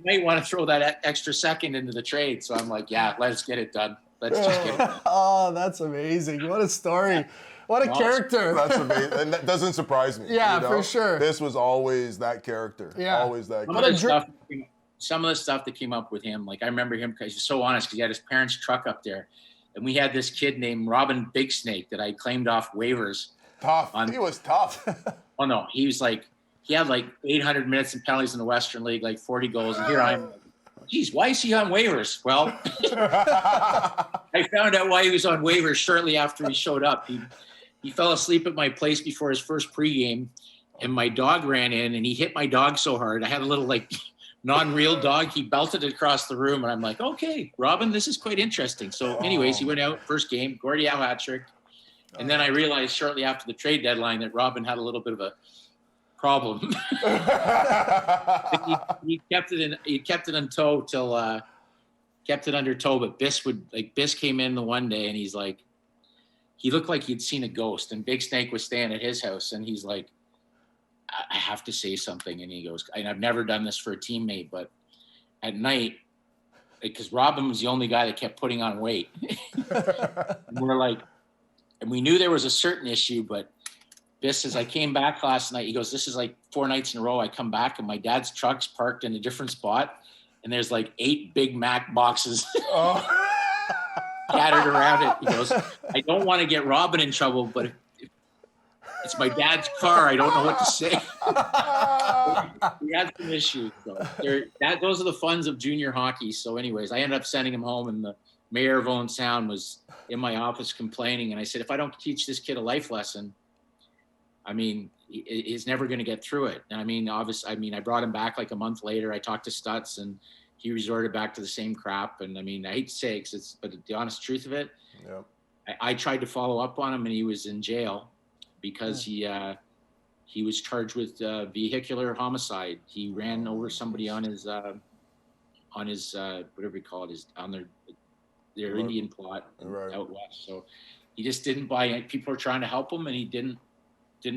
might want to throw that extra second into the trade. So I'm like, yeah, let's get it done. Let's just get it done. Oh, that's amazing. What a story. What a character. That's amazing. And that doesn't surprise me. Yeah, for sure. This was always that character. Yeah. Always that character. Some of the stuff that came up with him, like I remember him because he's so honest because he had his parents' truck up there. And we had this kid named Robin Big Snake that I claimed off waivers. Tough. He was tough. Oh, no. He was like, he had like 800 minutes and penalties in the Western League, like 40 goals. And here I'm like, geez, why is he on waivers? Well, I found out why he was on waivers shortly after he showed up. He fell asleep at my place before his first pregame, and my dog ran in, and he hit my dog so hard. I had a little like non-real dog. He belted it across the room, and I'm like, okay, Robin, this is quite interesting. So anyways, he went out first game, Gordie Howe hat trick. And then I realized shortly after the trade deadline that Robin had a little bit of a problem. he kept it in tow till kept it under tow, but Biss came in the one day and he's like, he looked like he'd seen a ghost, and Big Snake was staying at his house, and he's like, I have to say something. And he goes, and I've never done this for a teammate, but at night, because Robin was the only guy that kept putting on weight. And we're like, and we knew there was a certain issue, but Biss says, I came back last night. He goes, this is like 4 nights in a row. I come back and my dad's truck's parked in a different spot, and there's like 8 Big Mac boxes scattered around it. He goes, I don't want to get Robin in trouble, but if it's my dad's car, I don't know what to say. We had some issues. So those are the funs of junior hockey. So anyways, I ended up sending him home, and the mayor of Owen Sound was in my office complaining. And I said, if I don't teach this kid a life lesson, I mean, he's never going to get through it. And I mean, obviously, I brought him back like a month later. I talked to Stutz, and he resorted back to the same crap. And I mean, I hate to say it, but the honest truth of it, I tried to follow up on him, and he was in jail because he was charged with vehicular homicide. He ran over somebody on his whatever you call it, on their Indian plot out west. So he just didn't buy it. People were trying to help him, and he didn't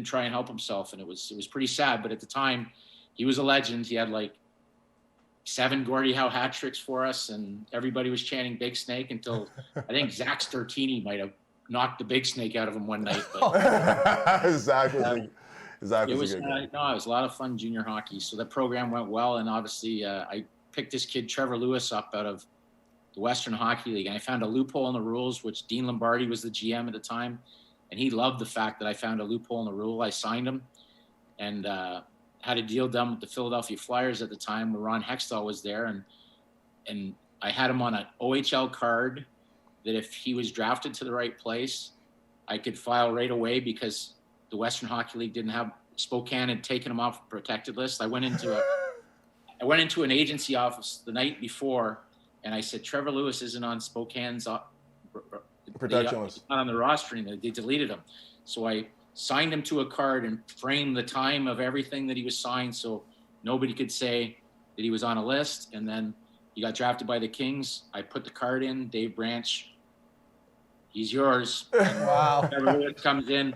try and help himself. And it was pretty sad. But at the time, he was a legend. He had like 7 Gordie Howe hat tricks for us, and everybody was chanting Big Snake until I think Zach Stertini might have knocked the Big Snake out of him one night. But Exactly. It was a lot of fun junior hockey. So the program went well, and obviously I picked this kid Trevor Lewis up out of the Western Hockey League, and I found a loophole in the rules, which Dean Lombardi was the GM at the time, and he loved the fact that I found a loophole in the rule. I signed him, and had a deal done with the Philadelphia Flyers at the time where Ron Hextall was there, and I had him on an OHL card that if he was drafted to the right place, I could file right away because the Western Hockey League didn't have Spokane had taken him off the protected list. I went into an agency office the night before, and I said, Trevor Lewis isn't on Spokane's protection list. Not on the roster anymore. They deleted him. So I signed him to a card and framed the time of everything that he was signed so nobody could say that he was on a list. And then he got drafted by the Kings. I put the card in, Dave Branch, he's yours. Wow. Trevor Lewis comes in.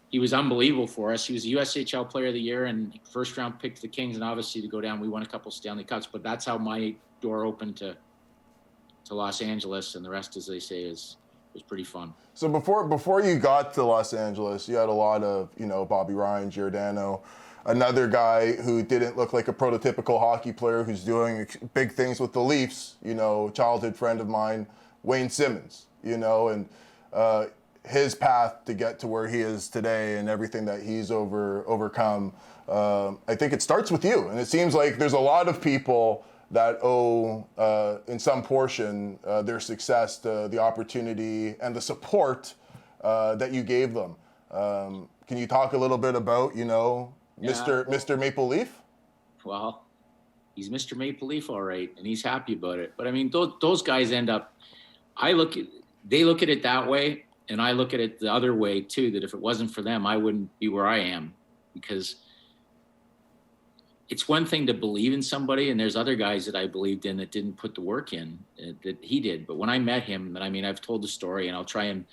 He was unbelievable for us. He was a USHL Player of the Year and first round pick to the Kings. And obviously to go down, we won a couple Stanley Cups. But that's how my door opened to Los Angeles. And the rest, as they say, was pretty fun. So before you got to Los Angeles, you had a lot of, Bobby Ryan, Giordano, another guy who didn't look like a prototypical hockey player who's doing big things with the Leafs, childhood friend of mine, Wayne Simmons, and his path to get to where he is today and everything that he's overcome. I think it starts with you. And it seems like there's a lot of people that owe, in some portion, their success to the opportunity and the support that you gave them. Can you talk a little bit about, Mr. Maple Leaf? Well, he's Mr. Maple Leaf, all right, and he's happy about it. But I mean, those guys end up. They look at it that way, and I look at it the other way too. That if it wasn't for them, I wouldn't be where I am, because it's one thing to believe in somebody, and there's other guys that I believed in that didn't put the work in that he did. But when I met him, and I mean, I've told the story, and I'll try and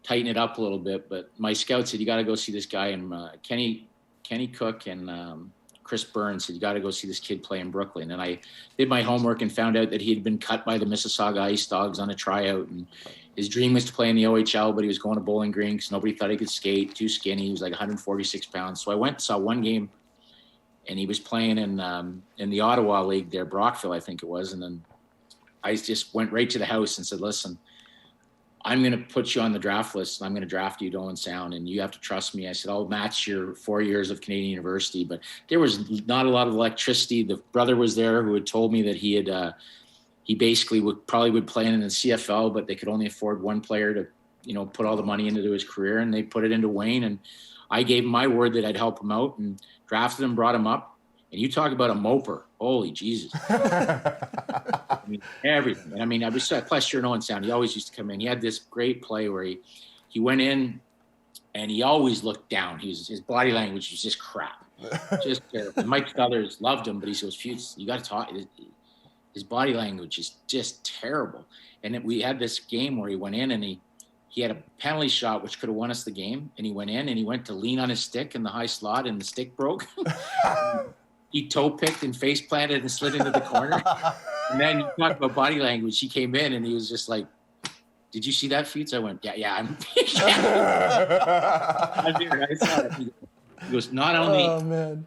tighten it up a little bit. But my scout said, you got to go see this guy. And Kenny Cook and Chris Burns said, you got to go see this kid play in Brooklyn. And I did my homework and found out that he had been cut by the Mississauga Ice Dogs on a tryout. And his dream was to play in the OHL, but he was going to Bowling Green because nobody thought he could skate, too skinny. He was like 146 pounds. So I went and saw one game, and he was playing in the Ottawa League there, Brockville, I think it was. And then I just went right to the house and said, listen, I'm going to put you on the draft list, and I'm going to draft you to Owen Sound, and you have to trust me. I said, I'll match your 4 years of Canadian University. But there was not a lot of electricity. The brother was there who had told me that he basically would play in the CFL, but they could only afford one player to, put all the money into his career, and they put it into Wayne. And I gave him my word that I'd help him out, and drafted him, brought him up. And you talk about a moper. Holy Jesus. I mean, everything. And I mean, I was plus you're an Owen Sound. He always used to come in. He had this great play where he went in and he always looked down. His body language was just crap. Just terrible. Mike Struthers loved him, but he says, Futes, you got to talk. His body language is just terrible. And then we had this game where he went in and he had a penalty shot which could have won us the game. And he went in and he went to lean on his stick in the high slot, and the stick broke. He toe picked and face planted and slid into the corner. And then you talk about body language. He came in and he was just like, "Did you see that, Futes?" I went, "Yeah, I'm." I saw it. He goes, "Not only am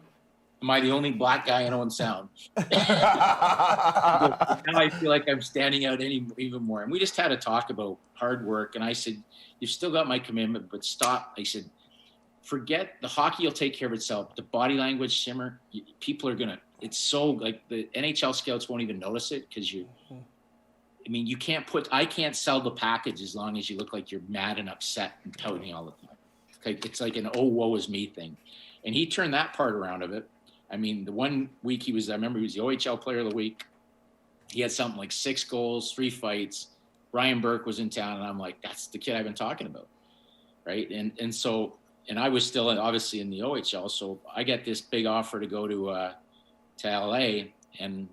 I the only black guy in Owen Sound, now I feel like I'm standing out even more." And we just had a talk about hard work. And I said, "You've still got my commitment, but stop." I said, forget the hockey will take care of itself. The body language, Simmer, people are gonna. It's so like the NHL scouts won't even notice it because I mean, I can't sell the package as long as you look like you're mad and upset and pouting all the time. It's like an "oh woe is me" thing, and he turned that part around of it. I mean, the 1 week I remember he was the OHL Player of the Week. He had something like 6 goals, 3 fights. Brian Burke was in town, and I'm like, that's the kid I've been talking about, right? And I was still obviously in the OHL, so I get this big offer to go to LA, and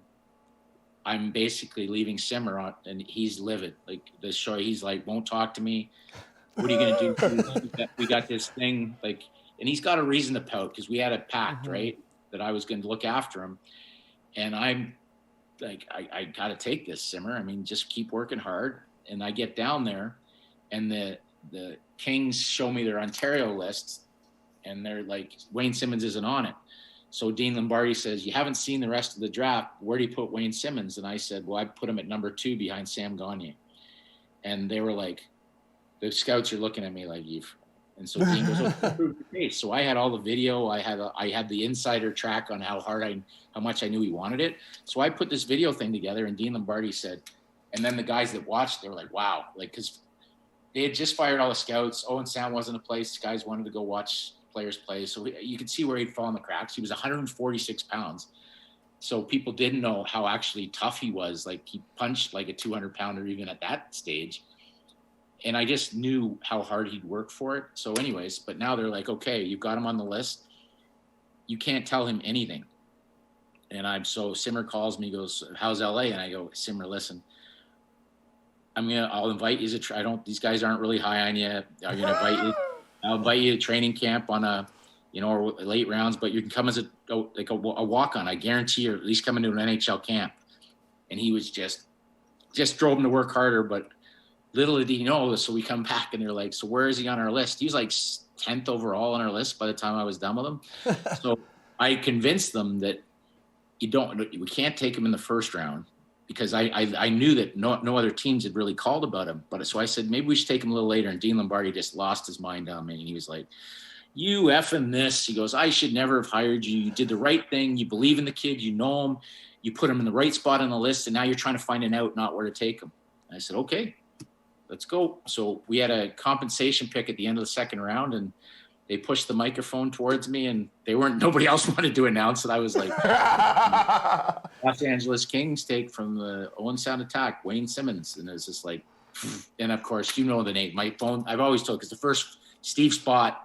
I'm basically leaving Simmer on, and he's livid. Like the show, he's like, won't talk to me. What are you gonna do? We got this thing, like, and he's got a reason to pout because we had a pact, right, that I was going to look after him, and I'm like, I got to take this, Simmer. I mean, just keep working hard. And I get down there, and the Kings show me their Ontario lists, and they're like, Wayne Simmons isn't on it. So Dean Lombardi says, you haven't seen the rest of the draft. Where do you put Wayne Simmons? And I said, well, I put him at number 2 behind Sam Gagner. And they were like, the scouts are looking at me like, you've. And so Dean goes, oh, prove your case. So I had all the video. I had the insider track on how much I knew he wanted it. So I put this video thing together, and Dean Lombardi said, and then the guys that watched, they were like, wow, like, because they had just fired all the scouts. Owen Sound wasn't a place. Guys wanted to go watch players play. So you could see where he'd fall in the cracks. He was 146 pounds. So people didn't know how actually tough he was. Like, he punched like a 200-pounder even at that stage. And I just knew how hard he'd work for it. So anyways, but now they're like, okay, you've got him on the list. You can't tell him anything. And so Simmer calls me, goes, how's LA? And I go, Simmer, listen, I'll invite you to these guys aren't really high on you. I'm going to invite you. I'll invite you to training camp on or late rounds, but you can come as a walk-on. I guarantee you, at least come into an NHL camp. And he was just drove him to work harder, but little did he know. So we come back, and they're like, so where is he on our list? He was like 10th overall on our list by the time I was done with him. So I convinced them that we can't take him in the first round, because I knew that no other teams had really called about him. But so I said, maybe we should take him a little later. And Dean Lombardi just lost his mind on me. And he was like, you effing this. He goes, I should never have hired you. You did the right thing. You believe in the kid. You know him. You put him in the right spot on the list. And now you're trying to find an out, not where to take him. And I said, okay, let's go. So we had a compensation pick at the end of the second round. And they pushed the microphone towards me, and nobody else wanted to announce it. I was like, Los Angeles Kings take from the Owen Sound Attack, Wayne Simmons. And it was just like, and of course, you know the name. My phone, I've always told, because the first Steve Spot,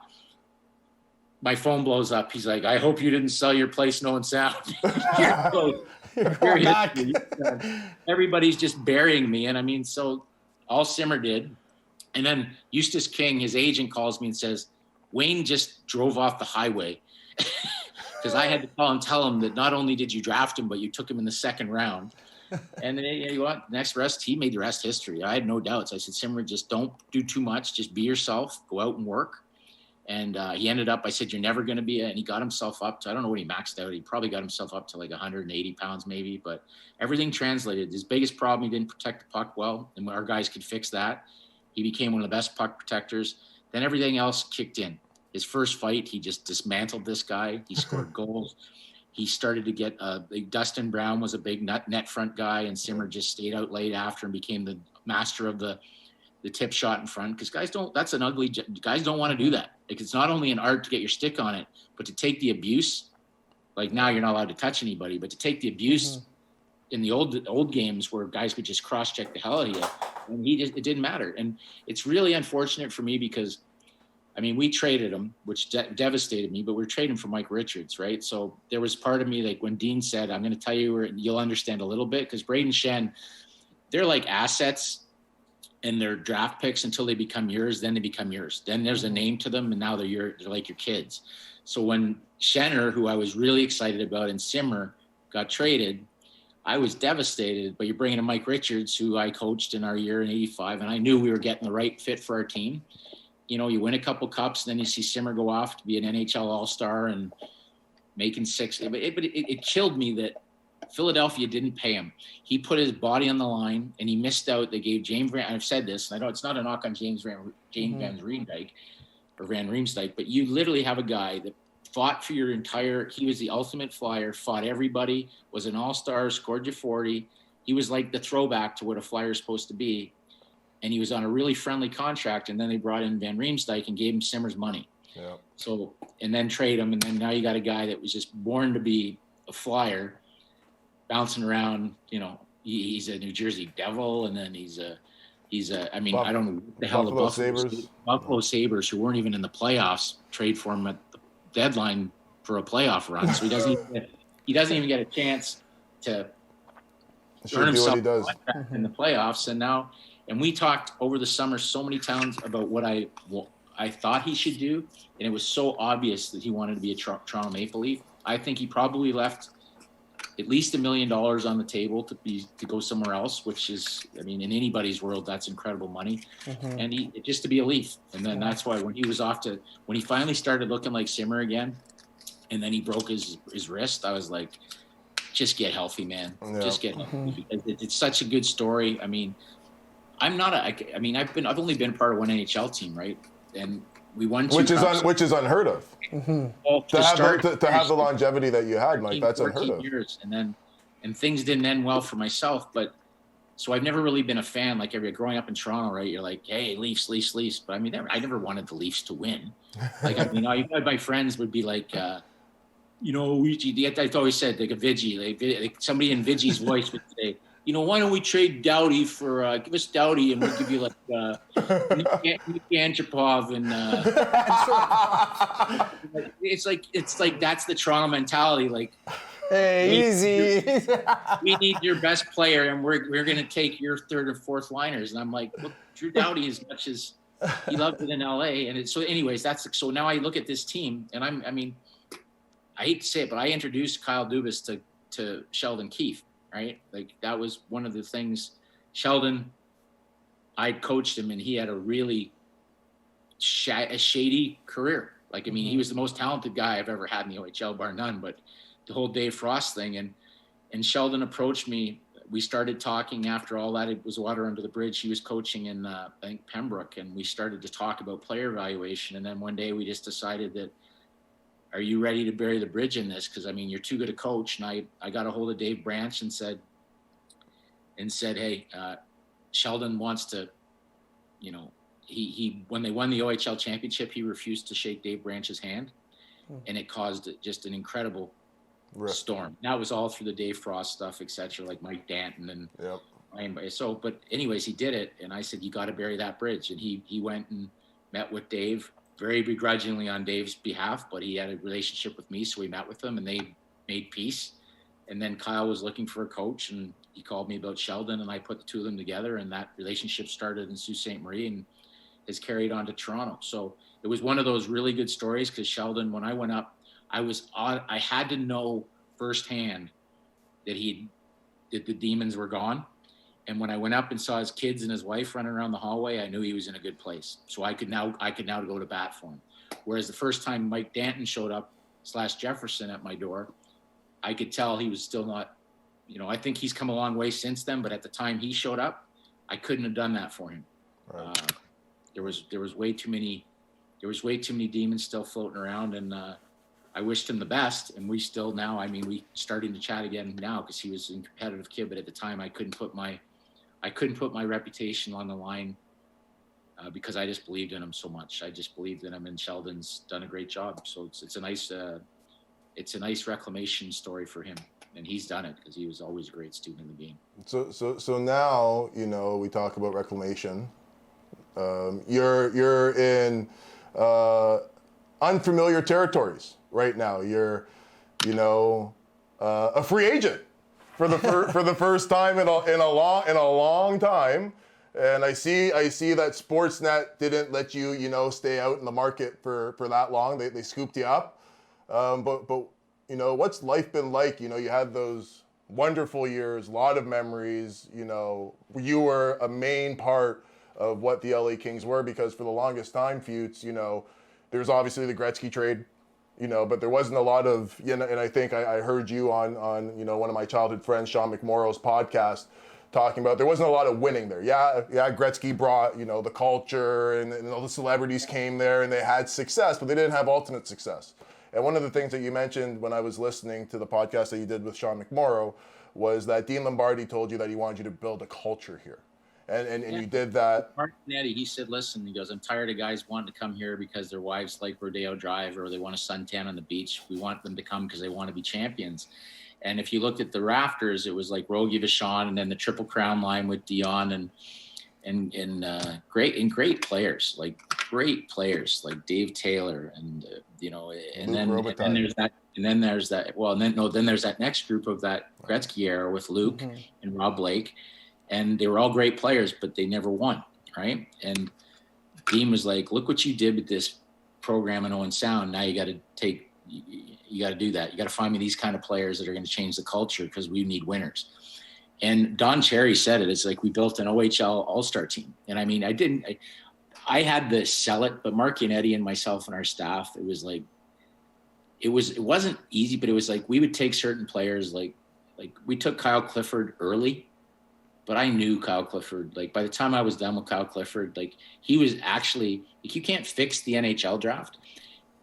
my phone blows up. He's like, I hope you didn't sell your place, no one sound. Everybody's just burying me. And I mean, so all Simmer did. And then Eustace King, his agent, calls me and says, Wayne just drove off the highway. Because I had to call and tell him that not only did you draft him, but you took him in the second round. And then, you know what? He made the rest history. I had no doubts. I said, Simmer, just don't do too much. Just be yourself. Go out and work. And he ended up, I said, you're never going to be and he got himself up to, I don't know what he maxed out. He probably got himself up to like 180 pounds maybe, but everything translated. His biggest problem, he didn't protect the puck well, and our guys could fix that. He became one of the best puck protectors. Then everything else kicked in. His first fight, he just dismantled this guy. He scored goals. He started to get, Dustin Brown was a big net front guy, and Simmer just stayed out late after and became the master of the tip shot in front, because guys don't want to do that. Like, it's not only an art to get your stick on it, but to take the abuse. Like, now you're not allowed to touch anybody, but to take the abuse in the old games where guys could just cross check the hell out of you, and it didn't matter. And it's really unfortunate for me because, I mean, we traded him, which devastated me, but we're trading for Mike Richards, right? So there was part of me, like when Dean said, I'm going to tell you, you'll understand a little bit, because Braden Shen, they're like assets and they're draft picks until they become yours. Then they become yours. Then there's a name to them, and now they're like your kids. So when Schenner, who I was really excited about, and Simmer got traded, I was devastated. But you're bringing in Mike Richards, who I coached in our year in '85, and I knew we were getting the right fit for our team. You know, you win a couple cups, and then you see Simmer go off to be an NHL All-Star and making six. But it killed me that Philadelphia didn't pay him. He put his body on the line, and he missed out. They gave James Van. I've said this, and I know it's not a knock on James Van Riemsdyk or Van Riemsdyk, but you literally have a guy that fought for your entire. He was the ultimate flyer, fought everybody, was an all-star, scored you 40. He was like the throwback to what a flyer is supposed to be, and he was on a really friendly contract. And then they brought in Van Riemsdyk and gave him Simmer's money. Yeah. So, and then trade him, and then now you got a guy that was just born to be a flyer, bouncing around. You know, he's a New Jersey Devil, and then he's a. I mean, I don't know what the hell the Buffalo Sabres, who weren't even in the playoffs, trade for him at the deadline for a playoff run. So he doesn't even get a chance to earn himself in the playoffs. And we talked over the summer so many times about what I thought he should do, and it was so obvious that he wanted to be a Toronto Maple Leaf. I think he probably left at least $1 million on the table to go somewhere else, which is, I mean, in anybody's world, that's incredible money. And just to be a Leaf. And then that's why when he finally started looking like Simmer again, and then he broke his wrist, I was like, just get healthy, man. Yeah. Just get healthy. It's such a good story. I mean, I've only been part of one NHL team, right? And we won two cups. Which is unheard of. Well, to have the longevity that you had, Mike, that's unheard of. Years, and things didn't end well for myself, but so I've never really been a fan. Like growing up in Toronto, right? You're like, hey, Leafs. But I mean, I never wanted the Leafs to win. Like, I mean, my friends would be like, you know, I always said like a Viggy, like somebody in Viggy's voice would say, you know, why don't we trade Doughty for give us Doughty and we'll give you like Antropov and it's like that's the Toronto mentality. Like, hey, easy. We need your best player, and we're gonna take your third or fourth liners. And I'm like, well, Drew Doughty, as much as he loved it in LA, and so anyways, so now I look at this team, and I mean, I hate to say it, but I introduced Kyle Dubas to Sheldon Keefe. Right? Like, that was one of the things. Sheldon, I coached him, and he had a really shady career. Like, I mean, he was the most talented guy I've ever had in the OHL, bar none, but the whole Dave Frost thing. And Sheldon approached me. We started talking after all that. It was water under the bridge. He was coaching in, I think, Pembroke, and we started to talk about player evaluation. And then one day we just decided that, are you ready to bury the bridge in this? Because, I mean, you're too good a coach. And I got a hold of Dave Branch and said, hey, Sheldon wants to, you know, he when they won the OHL championship, he refused to shake Dave Branch's hand, and it caused just an incredible storm. That was all through the Dave Frost stuff, etc., like Mike Danton and so. But anyways, he did it, and I said, you got to bury that bridge. And he went and met with Dave, very begrudgingly on Dave's behalf, but he had a relationship with me, so we met with them, and they made peace. And then Kyle was looking for a coach, and he called me about Sheldon, and I put the two of them together, and that relationship started in Sault Ste. Marie and has carried on to Toronto. So it was one of those really good stories, because Sheldon, when I went up, I had to know firsthand that the demons were gone. And when I went up and saw his kids and his wife running around the hallway, I knew he was in a good place. So I could now go to bat for him. Whereas the first time Mike Danton showed up / Jefferson at my door, I could tell he was still not, I think he's come a long way since then, but at the time he showed up, I couldn't have done that for him. Right. There was way too many demons still floating around, and I wished him the best. And we still now, we starting to chat again now, because he was a competitive kid, but at the time I couldn't put my reputation on the line because I just believed in him so much. I just believed in him, and Sheldon's done a great job. So it's a nice reclamation story for him, and he's done it because he was always a great student in the game. So now, we talk about reclamation. You're in unfamiliar territories right now. You're, a free agent for the first time in a long time. And I see that Sportsnet didn't let you, stay out in the market for that long. They scooped you up. But what's life been like? You had those wonderful years, a lot of memories. You were a main part of what the LA Kings were, because for the longest time, Futes, there's obviously the Gretzky trade, but there wasn't a lot of, and I think I heard you on one of my childhood friends, Sean McMorrow's podcast, talking about there wasn't a lot of winning there. Yeah, Gretzky brought, the culture, and all the celebrities came there and they had success, but they didn't have ultimate success. And one of the things that you mentioned when I was listening to the podcast that you did with Sean McMorrow was that Dean Lombardi told you that he wanted you to build a culture here. And you did that. Mark Nettie, he said, listen, he goes, I'm tired of guys wanting to come here because their wives like Rodeo Drive or they want a suntan on the beach. We want them to come because they want to be champions. And if you looked at the rafters, it was like Rogie Vachon and then the Triple Crown line with Dion and great players like Dave Taylor and then there's that next group of that Gretzky era with Luke and Rob Blake. And they were all great players, but they never won, right? And Dean was like, look what you did with this program in Owen Sound. Now you got to do that. You got to find me these kind of players that are going to change the culture because we need winners. And Don Cherry said it. It's like we built an OHL all-star team. And I had to sell it, but Mark Yannetti and myself and our staff, it wasn't easy, but it was like we would take certain players, like we took Kyle Clifford early. But I knew Kyle Clifford. Like by the time I was done with Kyle Clifford, like he was actually you can't fix the NHL draft.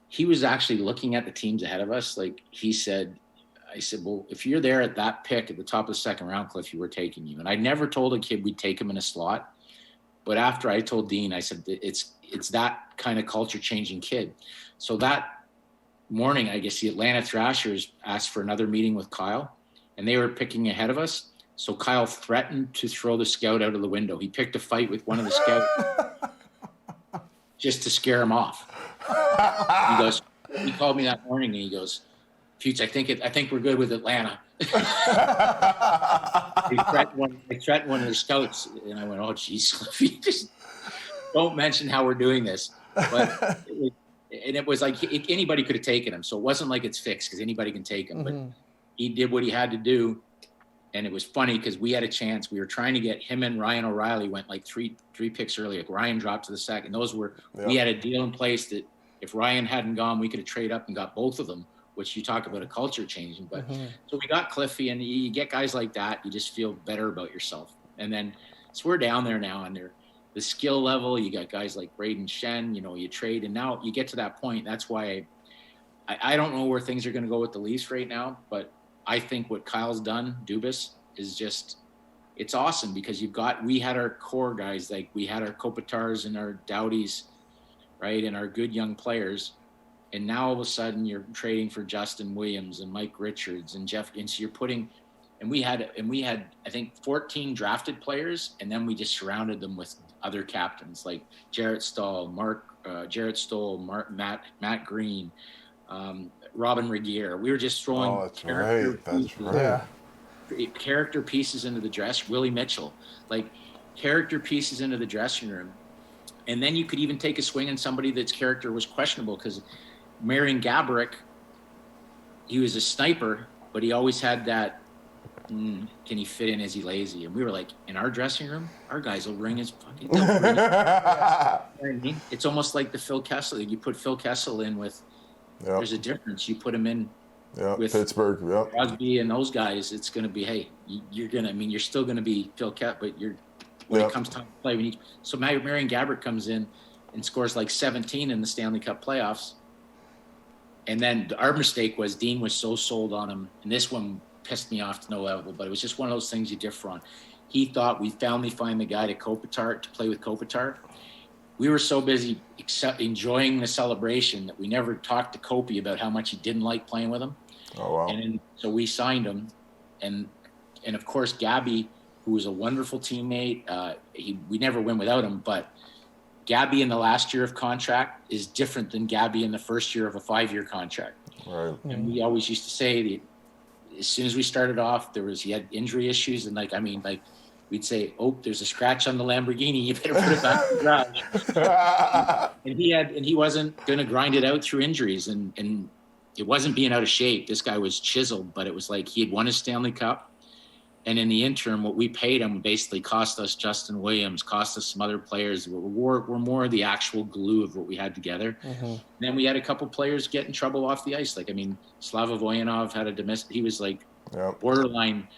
He was actually looking at the teams ahead of us. Like I said, well, if you're there at that pick at the top of the second round, Cliffy, we're taking you. And I never told a kid we'd take him in a slot. But after I told Dean, I said it's that kind of culture changing kid. So that morning, I guess the Atlanta Thrashers asked for another meeting with Kyle, and they were picking ahead of us. So Kyle threatened to throw the scout out of the window. He picked a fight with one of the scouts just to scare him off. He called me that morning and he goes, Futes, I think we're good with Atlanta. I threatened one of the scouts, and I went, oh, geez, just don't mention how we're doing this. But it was like anybody could have taken him. So it wasn't like it's fixed because anybody can take him. But he did what he had to do. And it was funny because we had a chance. We were trying to get him and Ryan O'Reilly went like three picks early. Like Ryan dropped to the second. We had a deal in place that if Ryan hadn't gone, we could have traded up and got both of them, which you talk about a culture changing. But so we got Cliffy, and you get guys like that, you just feel better about yourself. And then so we're down there now, and the skill level, you got guys like Braden Shen, you trade, and now you get to that point. That's why I don't know where things are going to go with the Leafs right now, but I think what Kyle's done, Dubas, is just it's awesome because we had our core guys, like we had our Kopitars and our Dowdies, right, and our good young players, and now all of a sudden you're trading for Justin Williams and Mike Richards and Jeff, and so you're putting, and we had I think 14 drafted players, and then we just surrounded them with other captains like Jarrett Stoll, Matt Green, Robin Regier. We were just throwing character pieces into the dress. Willie Mitchell, like character pieces into the dressing room. And then you could even take a swing on somebody that's character was questionable, because Marion Gaborik, he was a sniper, but he always had that, can he fit in? Is he lazy? And we were like, in our dressing room, our guys will ring his fucking. It's almost like the Phil Kessel. You put Phil Kessel in with, there's a difference. You put him in with Pittsburgh, Crosby and those guys, it's going to be, hey, you're still going to be Phil Kessel, but when it comes time to play, so Marion Gaborik comes in and scores like 17 in the Stanley Cup playoffs. And then our mistake was Dean was so sold on him, and this one pissed me off to no level, but it was just one of those things you differ on. He thought we finally find the guy to play with Kopitar. We were so busy enjoying the celebration that we never talked to Kopi about how much he didn't like playing with him. Oh, wow. And so we signed him, and of course Gabby, who was a wonderful teammate, we never win without him, but Gabby in the last year of contract is different than Gabby in the first year of a 5-year contract. Right. And we always used to say that as soon as we started off, he had injury issues, and we'd say, oh, there's a scratch on the Lamborghini, you better put it back in the garage. and he wasn't going to grind it out through injuries, and it wasn't being out of shape. This guy was chiseled, but it was like he had won a Stanley Cup. And in the interim, what we paid him basically cost us Justin Williams, cost us some other players. We're more the actual glue of what we had together. Mm-hmm. And then we had a couple players get in trouble off the ice. Slava Voyanov had a domestic. He was borderline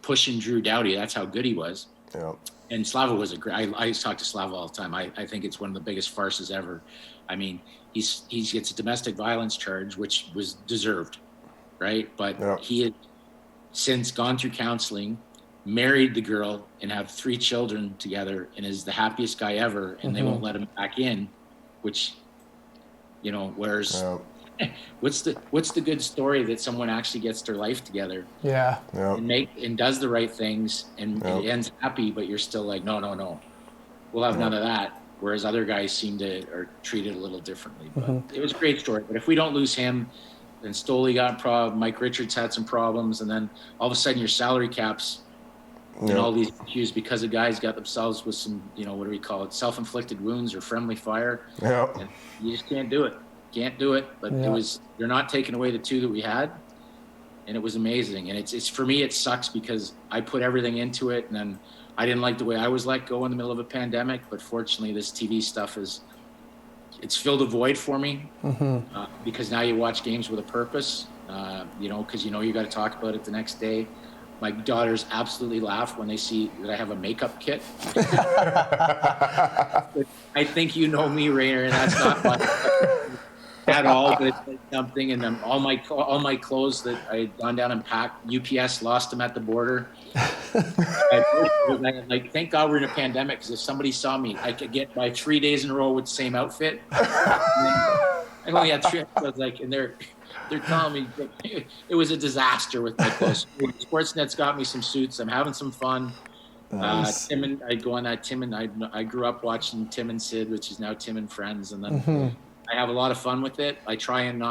pushing Drew Doughty. That's how good he was. Yep. And Slava was I talk to Slava all the time. I think it's one of the biggest farces ever. He gets a domestic violence charge, which was deserved, right? But he had since gone through counseling, married the girl, and have 3 children together, and is the happiest guy ever, and they won't let him back in, which, whereas what's the good story that someone actually gets their life together and does the right things and it ends happy, but you're still like, no, we'll have none of that, whereas other guys are treated a little differently. But it was a great story. But if we don't lose him, then Stoli got a problem. Mike Richards had some problems, and then all of a sudden your salary caps and all these issues because the guys got themselves with some, what do we call it, self-inflicted wounds or friendly fire. Yeah. And you just can't do it. But you're not taking away the 2 that we had, and it was amazing. And it's for me, it sucks because I put everything into it, and then I didn't like the way I was let go in the middle of a pandemic. But fortunately, this TV stuff it's filled a void for me because now you watch games with a purpose, because you got to talk about it the next day. My daughters absolutely laugh when they see that I have a makeup kit. I think me, Rainer, and that's not my at all, but it's like something. And then all my clothes that I had gone down and packed, UPS lost them at the border. Thank God we're in a pandemic, because if somebody saw me, I could get by 3 days in a row with the same outfit. I only had 3. I was like, and they're telling me it was a disaster with my clothes. Sportsnet's got me some suits. I'm having some fun. Nice. Tim and I go on that. Tim and I grew up watching Tim and Sid, which is now Tim and Friends, and then I have a lot of fun with it. I try and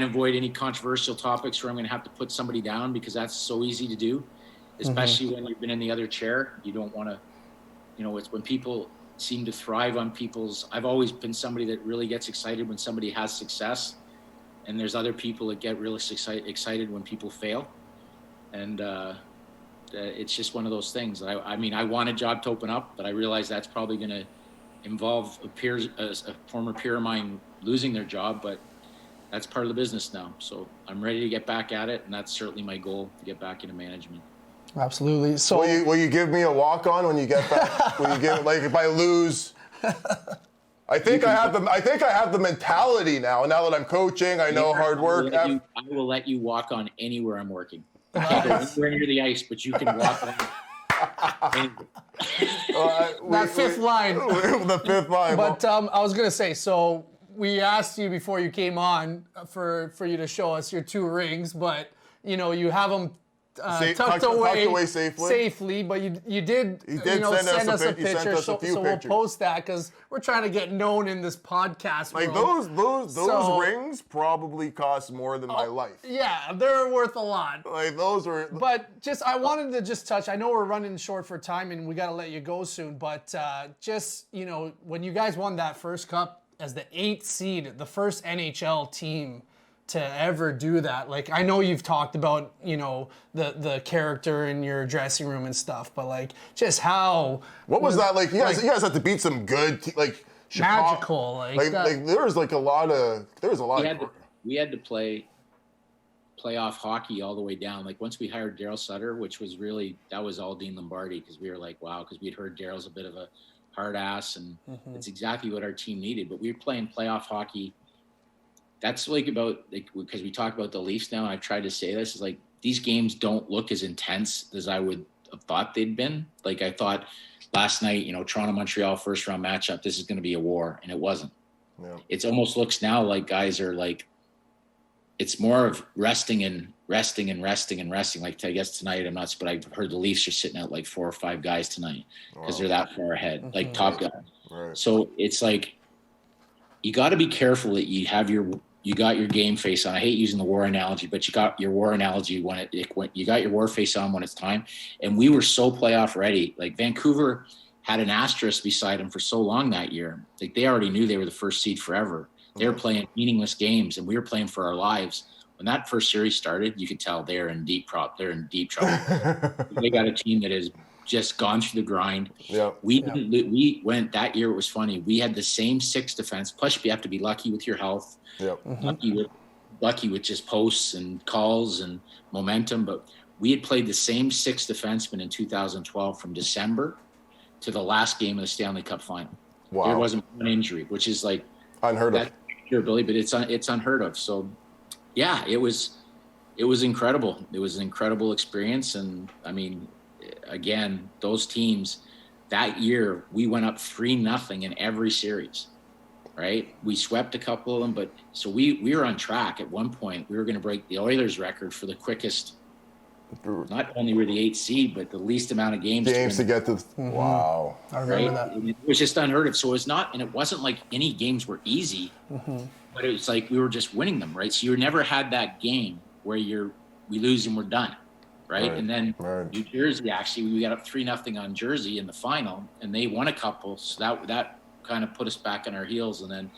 avoid any controversial topics where I'm going to have to put somebody down, because that's so easy to do, especially when you've been in the other chair. You don't want to, it's when people seem to thrive on I've always been somebody that really gets excited when somebody has success, and there's other people that get really excited when people fail. And it's just one of those things. I want a job to open up, but I realize that's probably going to involve a former peer of mine losing their job, but that's part of the business now. So I'm ready to get back at it, and that's certainly my goal, to get back into management. Absolutely. So will you give me a walk-on when you get back? Will you give, if I lose? I think I have the mentality now. Now that I'm coaching, I know hard work. I will let you walk on anywhere I'm working. Can't go anywhere near the ice, but you can walk on. That fifth line. The fifth line. But I was gonna say, so we asked you before you came on for you to show us your 2 rings, but you have them tucked away safely. But you did send us a picture, so we'll post that because we're trying to get known in this podcast. Like world. those rings probably cost more than my life. Yeah, they're worth a lot. Like those were. But I wanted to just touch. I know we're running short for time and we got to let you go soon. But when you guys won that first cup as the 8th seed, the first NHL team to ever do that. Like, I know you've talked about, the character in your dressing room and stuff, but like, just how. What was that like? You guys had to beat some good, Chicago, magical. Like there was a lot of. We had to play playoff hockey all the way down. Like, once we hired Daryl Sutter, which was that was all Dean Lombardi, because we were like, wow, because we'd heard Daryl's a bit of a hard ass, and it's exactly what our team needed. But we were playing playoff hockey. That's because we talk about the Leafs now, and I've tried to say this, is like, these games don't look as intense as I would have thought they'd been. Like, I thought last night, Toronto-Montreal first round matchup, this is going to be a war, and it wasn't. Yeah. It almost looks now like guys are like, it's more of resting. Like, I guess tonight but I've heard the Leafs are sitting at like 4 or 5 guys tonight because they're that far ahead, like top guys. Right. So it's like, you got to be careful that you got your game face on. I hate using the war analogy, but you got your war analogy when you got your war face on when it's time. And we were so playoff ready. Like, Vancouver had an asterisk beside them for so long that year. Like, they already knew they were the first seed forever. They were playing meaningless games, and we were playing for our lives. When that first series started, you could tell they're in deep trouble. They got a team that has just gone through the grind. Yeah. We went that year. It was funny. We had the same 6 defense. Plus, you have to be lucky with your health. Yep. Lucky with just posts and calls and momentum. But we had played the same 6 defensemen in 2012 from December to the last game of the Stanley Cup final. Wow. There wasn't one injury, which is like unheard of. Durability, but it's unheard of. So, yeah, it was incredible. It was an incredible experience, and I mean, again, those teams that year, we went up 3-0 in every series, right? We swept a couple of them, but so we were on track at one point. We were going to break the Oilers record for the quickest. Not only were the 8th seed, but the least amount of games to get to. Wow, I remember that. It was just unheard of. So it was not, and it wasn't like any games were easy, but it was like we were just winning them, right? So you never had that game where we lose and we're done, right? And then New Jersey, actually, we got up 3-0 on Jersey in the final, and they won a couple, so that kind of put us back on our heels. And then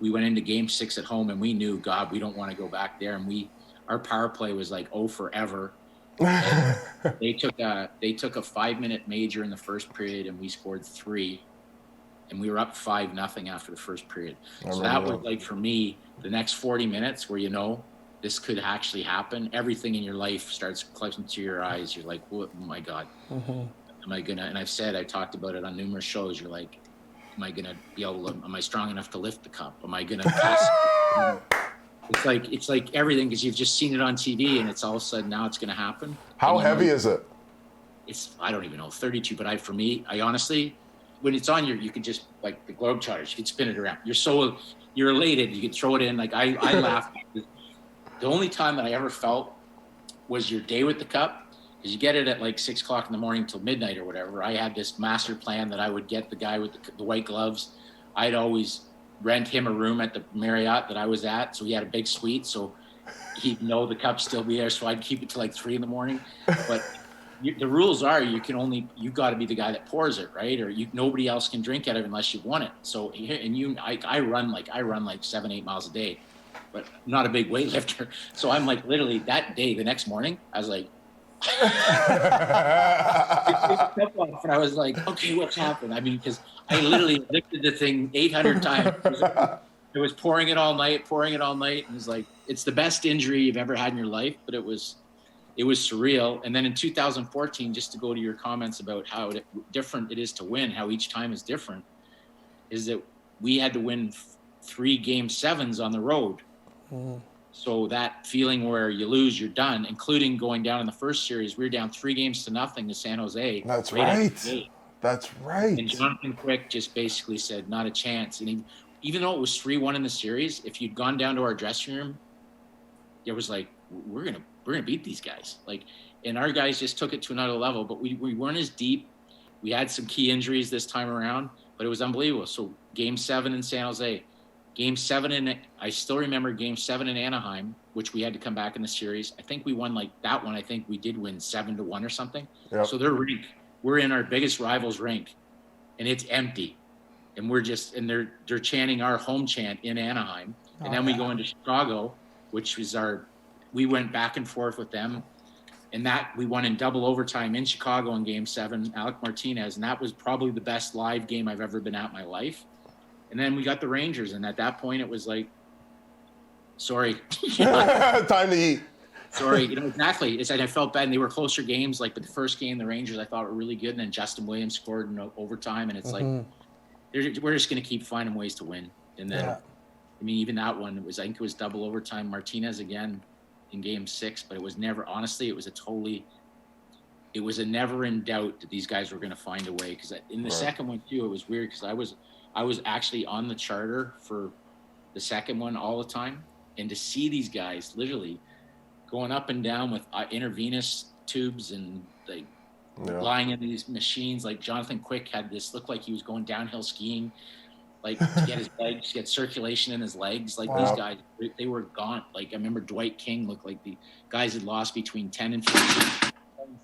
we went into Game 6 at home, and we knew, God, we don't want to go back there. And our power play was like, forever. They took a 5-minute major in the first period, and we scored 3, and we were up 5-0 after the first period. So that was like, for me, the next 40 minutes where this could actually happen. Everything in your life starts closing to your eyes. You're like, oh my God, am I gonna? And I talked about it on numerous shows. You're like, am I gonna be able to? Am I strong enough to lift the cup? Am I gonna pass? It's like everything, because you've just seen it on TV, and it's all of a sudden now it's going to happen. How heavy is it? I don't even know, 32. But I honestly, when it's on you can just, like the Globetrotters, you can spin it around. You're elated. You can throw it in. Like I laughed. The only time that I ever felt was your day with the cup, because you get it at like 6 o'clock in the morning till midnight or whatever. I had this master plan that I would get the guy with the white gloves. I'd always rent him a room at the Marriott that I was at, so he had a big suite, so he'd know the cup still be there, so I'd keep it to like 3 a.m. But the rules are you got to be the guy that pours it, right? Or nobody else can drink out of it unless you want it. So I run like 7-8 miles a day, but I'm not a big weightlifter. So I'm like, literally that day, the next morning, I was like, and I was like, okay, what's happened? I mean, because I literally lifted the thing 800 times. It was pouring it all night. And it was like, it's the best injury you've ever had in your life, but it was surreal. And then in 2014, just to go to your comments about how different it is to win, how each time is different, is that we had to win 3 Game 7s on the road. So that feeling where you lose, you're done, including going down in the first series. We were down 3-0 to San Jose. That's right. right. That's right. And Jonathan Quick just basically said, not a chance. And even though it was 3-1 in the series, if you'd gone down to our dressing room, it was like, we're gonna beat these guys. Like, and our guys just took it to another level. But we weren't as deep. We had some key injuries this time around, but it was unbelievable. So Game 7 in San Jose, Game 7 I still remember Game 7 in Anaheim, which we had to come back in the series. I think we won like that one. I think we did win 7-1 or something. Yep. So their rink, we're in our biggest rival's rink, and it's empty, and they're chanting our home chant in Anaheim, and then we go into Chicago, which was we went back and forth with them, and that we won in double overtime in Chicago in Game 7, Alec Martinez, and that was probably the best live game I've ever been at in my life. And then we got the Rangers, and at that point it was like, sorry. Time to eat. Sorry, exactly. It's like I felt bad, and they were closer games. Like, but the first game, the Rangers, I thought were really good, and then Justin Williams scored in overtime, and it's like we're just going to keep finding ways to win. And then, I mean, even that one, I think it was double overtime. Martinez again in Game 6, but it was never. Honestly, it was a never in doubt that these guys were going to find a way. Because in the second one too, it was weird because I was actually on the charter for the second one all the time, and to see these guys literally going up and down with intravenous tubes and like lying in these machines. Like Jonathan Quick had this, looked like he was going downhill skiing, like to get his legs, to get circulation in his legs. Like these guys, they were gaunt. Like I remember Dwight King looked like the guys had lost between 10 and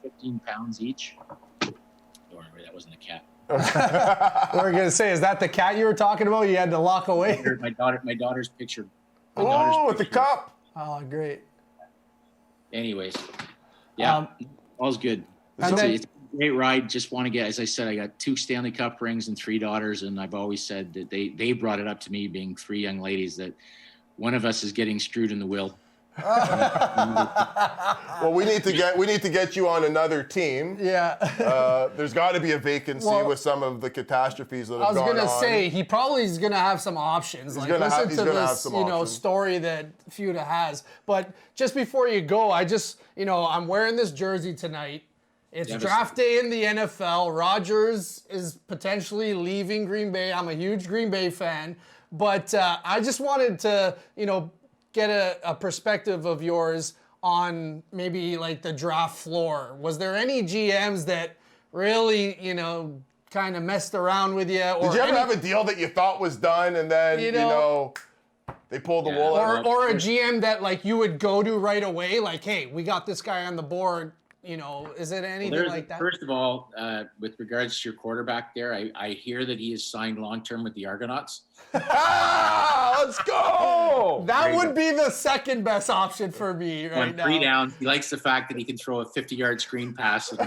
15 pounds each. Don't worry, that wasn't a cat. What were you gonna say? Is that the cat you were talking about? You had to lock away. My daughter's picture. With the cup. Oh, great. Anyways, yeah, all's good. It's a great ride. Just want to get, as I said, I got 2 Stanley Cup rings and 3 daughters, and I've always said that they brought it up to me, being 3 young ladies, that one of us is getting screwed in the will. Well, we need to get you on another team. Yeah. There's got to be a vacancy with some of the catastrophes that have gone on. I was gonna say he probably is gonna have some options. He's like gonna listen have to this, some options. story that Futa has. But just before you go, I just, I'm wearing this jersey tonight. It's draft day in the NFL. Rodgers is potentially leaving Green Bay. I'm a huge Green Bay fan, but I just wanted to, get a perspective of yours on maybe like the draft floor. Was there any GMs that really, kind of messed around with you? Or did you ever have a deal that you thought was done and then, they pulled the wool out? Or a GM that like you would go to right away, like, hey, we got this guy on the board. Is it anything like that? First of all, with regards to your quarterback there, I hear that he is signed long-term with the Argonauts. Let's go! That would be the second best option for me right now. 3 downs. He likes the fact that he can throw a 50-yard screen pass in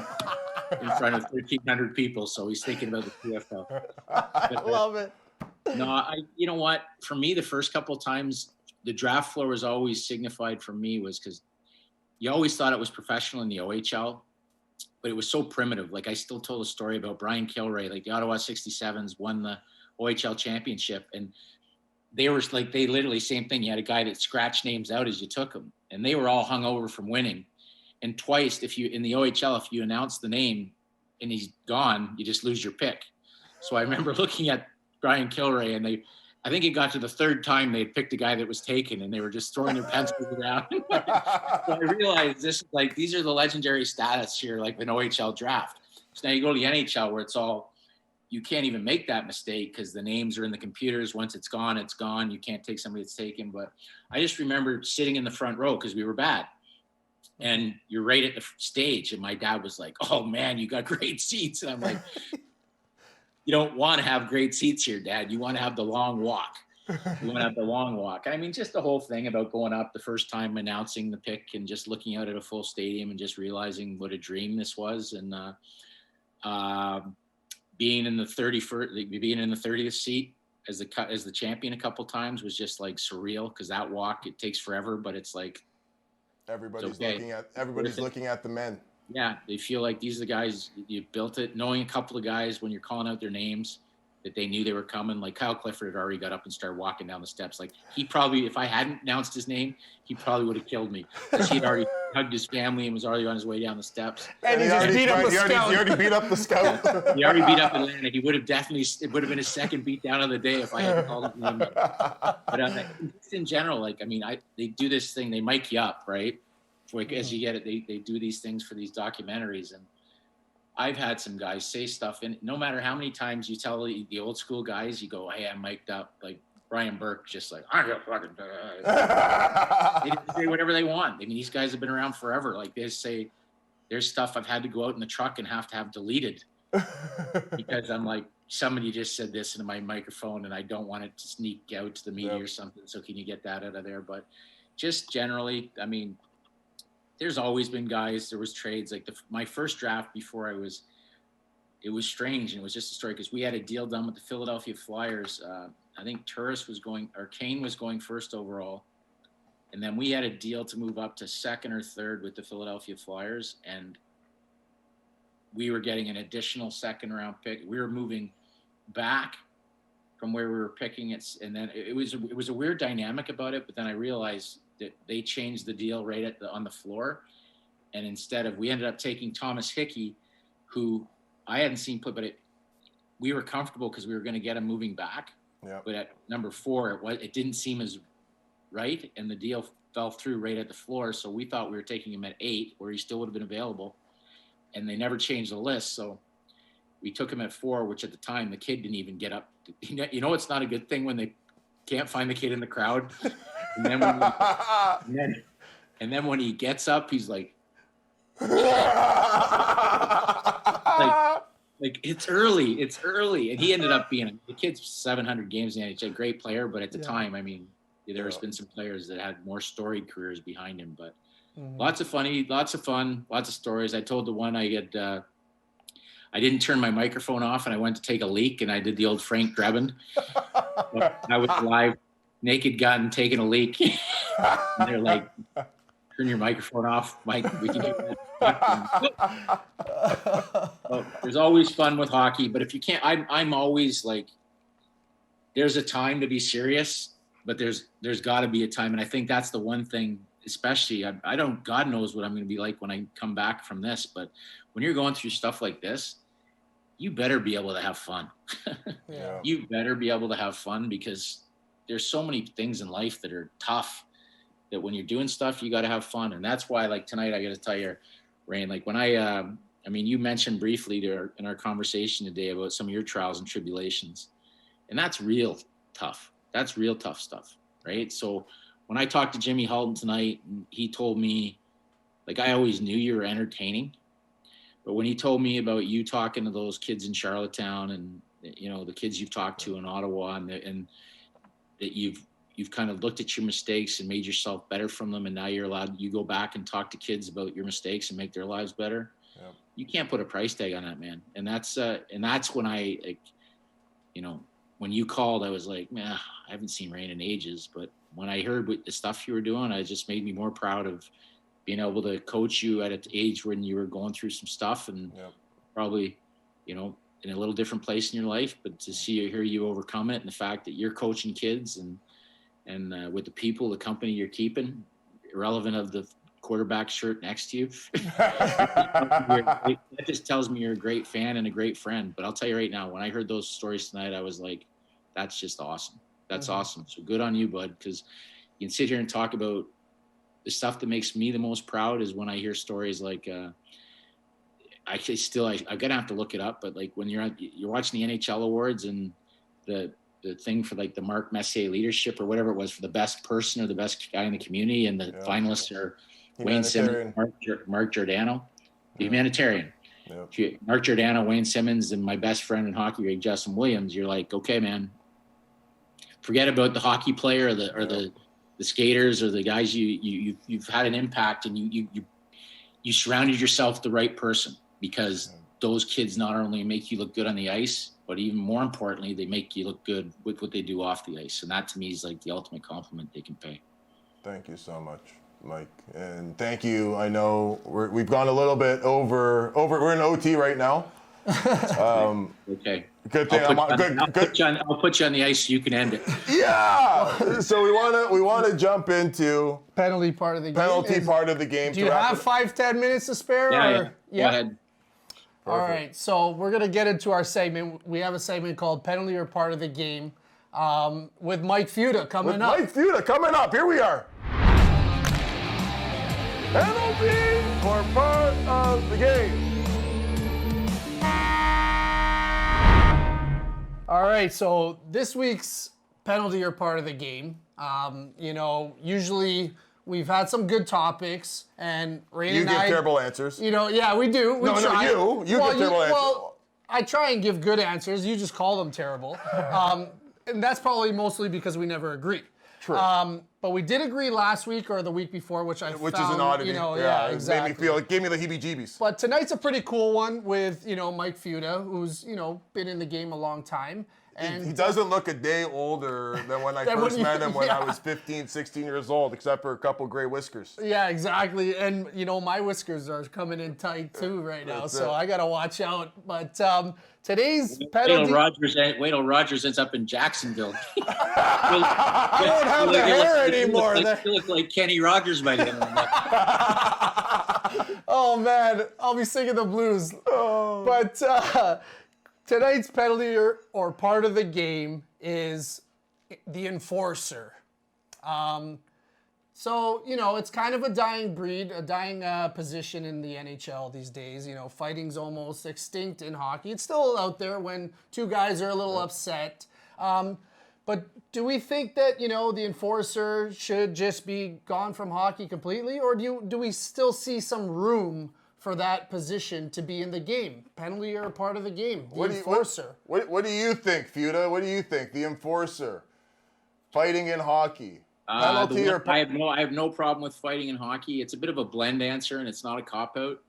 front of 1,300 people, so he's thinking about the PFL. I love it. No, you know what? For me, the first couple of times, the draft floor was always signified for me was because you always thought it was professional in the OHL, but it was so primitive. Like I still told a story about Brian Kilray, like the Ottawa 67s won the OHL championship, and they literally same thing. You had a guy that scratched names out as you took them, and they were all hung over from winning. And twice, in the OHL, if you announce the name and he's gone, you just lose your pick. So I remember looking at Brian Kilray, and I think it got to the 3rd time they had picked a guy that was taken, and they were just throwing their pencils around. So I realized these are the legendary status here, like an OHL draft. So now you go to the NHL where it's all, you can't even make that mistake because the names are in the computers. Once it's gone, it's gone. You can't take somebody that's taken. But I just remember sitting in the front row because we were bad. And you're right at the stage. And my dad was like, oh man, you got great seats. And I'm like, you don't want to have great seats here, Dad. You want to have the long walk. You want to have the long walk. I mean, just the whole thing about going up the first time, announcing the pick, and just looking out at a full stadium and just realizing what a dream this was. And being in the 30th seat as the champion a couple times was just like surreal, because that walk, it takes forever, but it's like everybody's looking at the men. Yeah, they feel like these are the guys, you built it, knowing a couple of guys when you're calling out their names. that they knew they were coming. Like Kyle Clifford had already got up and started walking down the steps. Like he probably, if I hadn't announced his name, he probably would have killed me. Because he had already hugged his family and was already on his way down the steps. And he just beat up the scout. He already beat up the scout. He already beat up Atlanta. He would have definitely, it would have been his second beat down of the day if I hadn't called his name. But in general, like, I mean, they do this thing, they mic you up, right? Like, as you get it, they do these things for these documentaries. And I've had some guys say stuff, and no matter how many times you tell the old school guys, you go, hey, I'm mic'd up. Like Brian Burke, just like, I'm gonna fucking they just say whatever they want. I mean, these guys have been around forever. Like they say, there's stuff I've had to go out in the truck and have to have deleted because I'm like, somebody just said this into my microphone and I don't want it to sneak out to the media or something. So can you get that out of there? But just generally, I mean, there's always been guys, there was trades. Like my first draft before it was strange. And it was just a story because we had a deal done with the Philadelphia Flyers. I think Kane was going first overall. And then we had a deal to move up to second or third with the Philadelphia Flyers. And we were getting an additional second round pick. We were moving back from where we were picking it. And then it was a weird dynamic about it. But then I realized that they changed the deal right on the floor. And we ended up taking Thomas Hickey, who I hadn't seen play, but we were comfortable because we were going to get him moving back. Yep. But at number 4, it didn't seem as right. And the deal fell through right at the floor. So we thought we were taking him at 8, where he still would have been available. And they never changed the list. So we took him at 4, which at the time the kid didn't even get up. You know, it's not a good thing when they can't find the kid in the crowd. And then when he gets up, he's like it's early. And he ended up being the kid's 700 games in the NHL, great player. But at the time, I mean, there's been some players that had more storied careers behind him. But lots of fun, lots of stories. I told the one I didn't turn my microphone off and I went to take a leak and I did the old Frank Drebin. I was live, naked gun, taking a leak. And they're like, turn your microphone off, Mike. We can do that. So, there's always fun with hockey, but if you can't, I'm always like, there's a time to be serious, but there's got to be a time. And I think that's the one thing, especially, I don't, God knows what I'm going to be like when I come back from this, but when you're going through stuff like this, you better be able to have fun. You better be able to have fun because there's so many things in life that are tough that when you're doing stuff, you got to have fun. And that's why, like tonight, I got to tell you, Rane, like when I mean, you mentioned briefly in our conversation today about some of your trials and tribulations, and that's real tough. That's real tough stuff, right? So when I talked to Jimmy Halton tonight, he told me, like, I always knew you were entertaining, but when he told me about you talking to those kids in Charlottetown and, you know, the kids you've talked to in Ottawa and that you've kind of looked at your mistakes and made yourself better from them. And now you go back and talk to kids about your mistakes and make their lives better. Yep. You can't put a price tag on that, man. And that's when I, like, you know, when you called, I was like, man, I haven't seen RANE in ages. But when I heard what the stuff you were doing, it just made me more proud of being able to coach you at an age when you were going through some stuff and probably, you know, in a little different place in your life, but to hear you overcome it and the fact that you're coaching kids and with the people, the company you're keeping, irrelevant of the quarterback shirt next to you, that just tells me you're a great fan and a great friend. But I'll tell you right now, when I heard those stories tonight, I was like, that's just awesome. That's awesome. So good on you, bud, because you can sit here and talk about the stuff that makes me the most proud is when I hear stories like, I'm gonna have to look it up, but like when you're watching the NHL awards and the thing for like the Mark Messier leadership or whatever it was for the best person or the best guy in the community, and the finalists are Wayne Simmons, Mark Giordano, the humanitarian. Mark Giordano, Wayne Simmons, and my best friend in hockey, Rig Justin Williams. You're like, okay, man, forget about the hockey player or the skaters or the guys you've had an impact, and you surrounded yourself with the right person, because those kids not only make you look good on the ice, but even more importantly, they make you look good with what they do off the ice. And that to me is like the ultimate compliment they can pay. Thank you so much, Mike. And thank you. I know we've gone a little bit over. We're in OT right now. Okay. Good thing I'll put you on the ice so you can end it. Yeah. So we want to jump into Penalty part of the game. part of the game. Do you have 5-10 minutes to spare? Yeah. Go ahead. All right, so we're going to get into our segment. We have a segment called Penalty or Part of the Game with Mike Futa coming up. Mike Futa coming up. Here we are. Penalty or part of the game. All right, so this week's penalty or part of the game. Usually we've had some good topics, and RANE You and give I, terrible answers. Yeah, we do. We try. You give terrible answers. Well, I try and give good answers. You just call them terrible, and that's probably mostly because we never agree. True. But we did agree last week or the week before, which found, is an oddity. Exactly. It gave me the heebie-jeebies. But tonight's a pretty cool one with, Mike Futa, who's, been in the game a long time. And he doesn't look a day older than when I first met him when I was 15, 16 years old, except for a couple gray whiskers. Yeah, exactly. And, my whiskers are coming in tight too right now, so I got to watch out. But today's penalty... Wait till Rogers ends up in Jacksonville. I won't have the hair anymore. You look like Kenny Rogers by the end of the night. Oh, man. I'll be singing the blues. Oh. But... tonight's penalty or part of the game is the enforcer. So, it's kind of a dying breed, a dying position in the NHL these days. Fighting's almost extinct in hockey. It's still out there when two guys are a little upset. But do we think that, the enforcer should just be gone from hockey completely? Or do we still see some room for that position to be in the game? Penalty or part of the game? The enforcer. What do you think, Futa? What do you think? The enforcer. Fighting in hockey. Penalty or I have no problem with fighting in hockey. It's a bit of a blend answer, and it's not a cop-out.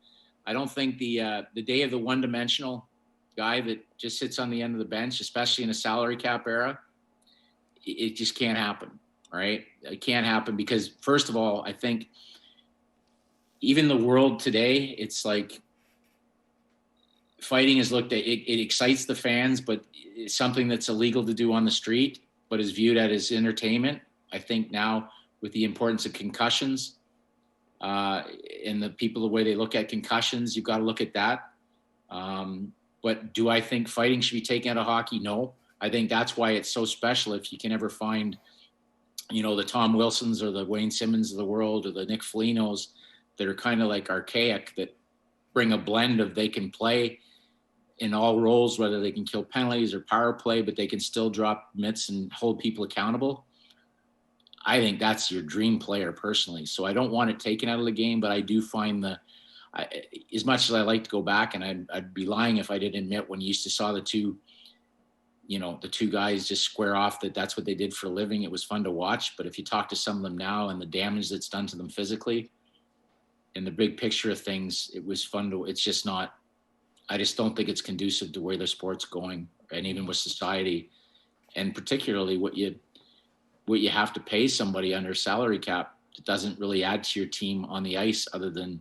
I don't think the day of the one-dimensional guy that just sits on the end of the bench, especially in a salary cap era, it just can't happen, right? It can't happen because, first of all, I think even the world today, it's like fighting is looked at, it excites the fans, but it's something that's illegal to do on the street, but is viewed as entertainment. I think now with the importance of concussions and the people, the way they look at concussions, you've got to look at that. But do I think fighting should be taken out of hockey? No. I think that's why it's so special if you can ever find, the Tom Wilsons or the Wayne Simmons of the world or the Nick Folignos that are kind of like archaic, that bring a blend of they can play in all roles, whether they can kill penalties or power play, but they can still drop mitts and hold people accountable. I think that's your dream player personally. So I don't want it taken out of the game, but I do find as much as I like to go back, and I'd be lying if I didn't admit when you used to saw the two guys just square off that's what they did for a living. It was fun to watch. But if you talk to some of them now and the damage that's done to them physically, in the big picture of things, it was fun it's just not, I just don't think it's conducive to where the sport's going, and even with society, and particularly what you have to pay somebody under salary cap that doesn't really add to your team on the ice, other than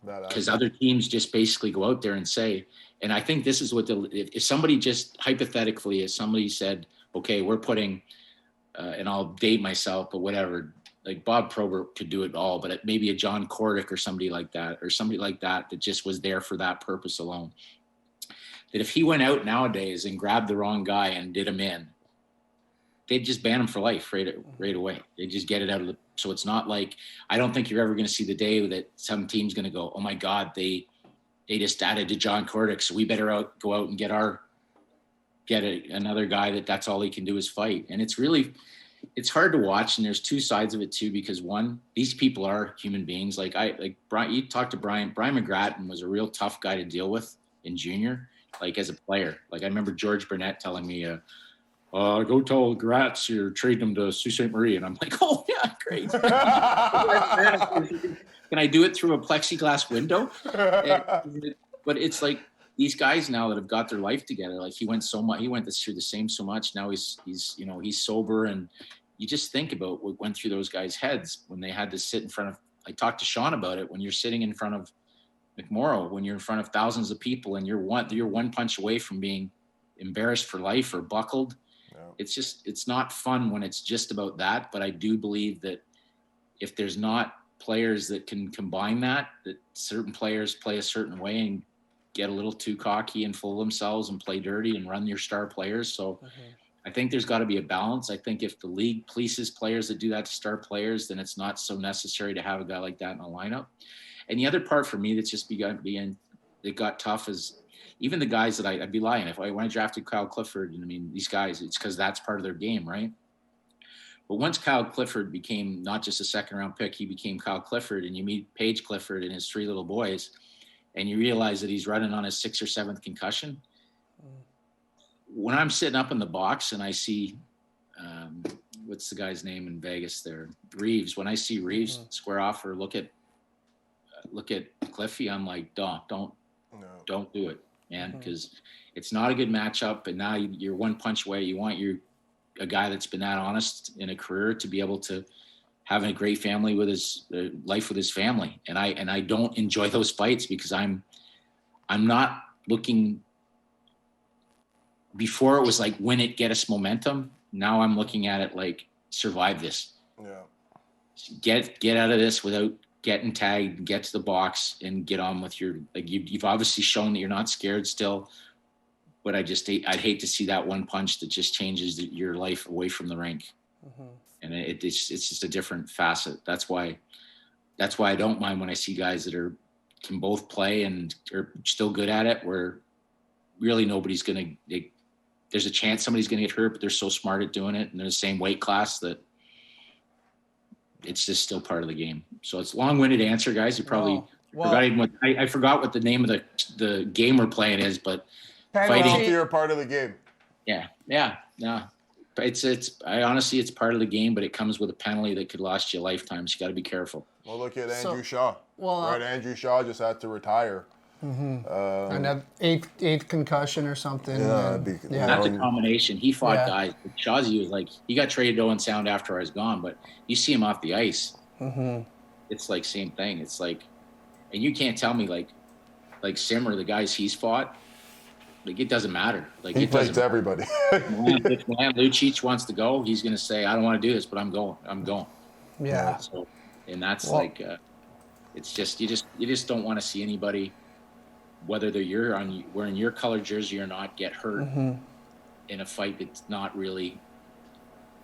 because other teams just basically go out there and say, and I think this is what if somebody just hypothetically, if somebody said, okay, we're putting, and I'll date myself, but whatever, like Bob Probert could do it all, but maybe a John Cordick or somebody like that that just was there for that purpose alone. That if he went out nowadays and grabbed the wrong guy and did him in, they'd just ban him for life right away. They just get it out of the. So it's not like, I don't think you're ever going to see the day that some team's going to go, oh my God, they just added to John Cordick, so we better go out and get another guy that's all he can do is fight. And it's hard to watch, and there's two sides of it too, because one, these people are human beings. Like Brian, you talked to Brian McGrattan was a real tough guy to deal with in junior, like as a player. Like I remember George Burnett telling me, go tell Gratz you're trading him to Sault Ste. Marie. And I'm like, oh yeah, great. Can I do it through a plexiglass window? But it's like these guys now that have got their life together, like he went through the same so much. Now he's sober, and you just think about what went through those guys' heads when they had to sit in front of, I talked to Sean about it, when you're sitting in front of McMorrow, when you're in front of thousands of people and you're one punch away from being embarrassed for life or buckled. No. It's not fun when it's just about that. But I do believe that if there's not players that can combine that certain players play a certain way and get a little too cocky and full of themselves and play dirty and run your star players. So I think there's got to be a balance. I think if the league polices players that do that to star players, then it's not so necessary to have a guy like that in a lineup. And the other part for me that's just it got tough is even the guys that I'd be lying when I drafted Kyle Clifford. And I mean, these guys, it's because that's part of their game, right? But once Kyle Clifford became not just a second-round pick, he became Kyle Clifford, and you meet Paige Clifford and his 3 little boys, and you realize that he's running on his 6th or 7th concussion. When I'm sitting up in the box and I see, what's the guy's name in Vegas there? Reeves. When I see Reeves square off or look at Cliffy, I'm like, don't do it, man, because it's not a good matchup. And now you're one punch away. You want a guy that's been that honest in a career to be able to have a great family with his life with his family. And I don't enjoy those fights because I'm not looking. Before it was like win it, get us momentum. Now I'm looking at it like survive this. Yeah. Get out of this without getting tagged, get to the box and get on with your, like you've obviously shown that you're not scared still, but I'd hate to see that one punch that just changes your life away from the rink. And it's just a different facet. That's why I don't mind when I see guys that can both play and are still good at it, where really nobody's going to, there's a chance somebody's going to get hurt, but they're so smart at doing it. And they're the same weight class that it's just still part of the game. So it's a long-winded answer, guys. You probably forgot even I forgot what the name of the game we're playing is, but fighting. You're part of the game. Yeah. I honestly, it's part of the game, but it comes with a penalty that could last you a lifetime. So you got to be careful. Well, look at Andrew Shaw. Andrew Shaw just had to retire. And that eighth concussion or something. That's a combination. He fought guys. Shawzy was like, he got traded to Owen Sound after I was gone, but you see him off the ice. It's like same thing. It's like, and you can't tell me like Simmer, the guys he's fought, like it doesn't matter. Like he fights everybody. If Milan Lucic wants to go, he's going to say, I don't want to do this, but I'm going. Yeah. So, and that's it's just you just don't want to see anybody, whether they're wearing your colored jersey or not, get hurt in a fight that's not really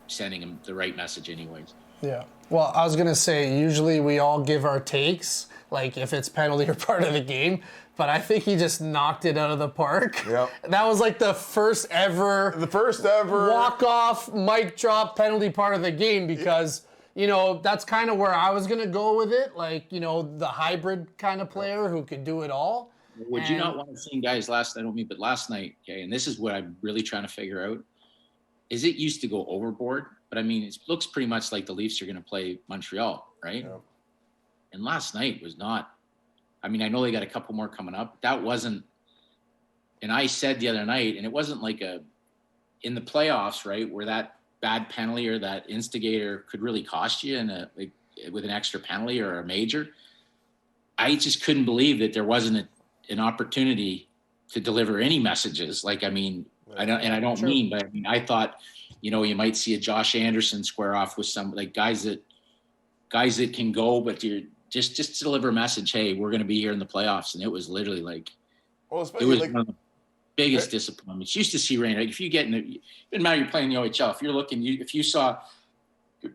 sending them the right message anyways. Yeah. Well, I was going to say, usually we all give our takes, like if it's penalty or part of the game, but I think he just knocked it out of the park. Yep. That was like the first ever walk-off, mic drop penalty part of the game because, that's kind of where I was going to go with it. Like, the hybrid kind of player who could do it all. Would you not want to see guys last night, okay, and this is what I'm really trying to figure out, is it used to go overboard, but I mean, it looks pretty much like the Leafs are going to play Montreal, right? Yeah. And last night was not, I mean, I know they got a couple more coming up. That wasn't, and I said the other night, and it wasn't like in the playoffs, right, where that bad penalty or that instigator could really cost you with an extra penalty or a major. I just couldn't believe that there wasn't an opportunity to deliver any messages. Like, I mean, I don't mean, but I mean, I thought, you might see a Josh Anderson square off with some like guys that can go, but you're just deliver a message. Hey, we're going to be here in the playoffs. And it was literally like, it was one of the biggest disappointments. Used to see RANE, like if you get it doesn't matter you're playing the OHL. If you're looking, if you saw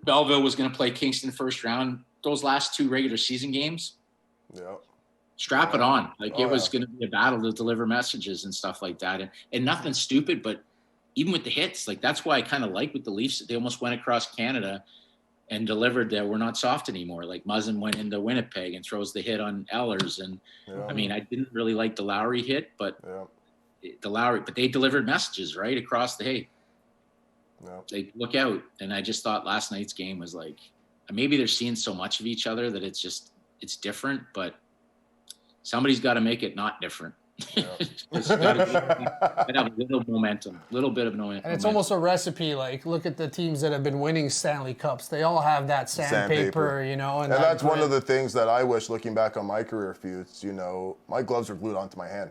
Belleville was going to play Kingston first round, those last 2 regular season games, strap it on. Like it was going to be a battle to deliver messages and stuff like that. And nothing stupid, but even with the hits, like that's why I kind of like with the Leafs, they almost went across Canada and delivered that we're not soft anymore. Like Muzzin went into Winnipeg and throws the hit on Ehlers. And I mean, I didn't really like the Lowry hit, but but they delivered messages right across the, they look out. And I just thought last night's game was like, maybe they're seeing so much of each other that it's different, but somebody's got to make it not different. Just gotta have a little momentum, little bit of momentum. And it's almost a recipe. Like, look at the teams that have been winning Stanley Cups. They all have that sandpaper, you know. And that's one of the things that I wish, looking back on my career, Futes, you know, my gloves were glued onto my hand.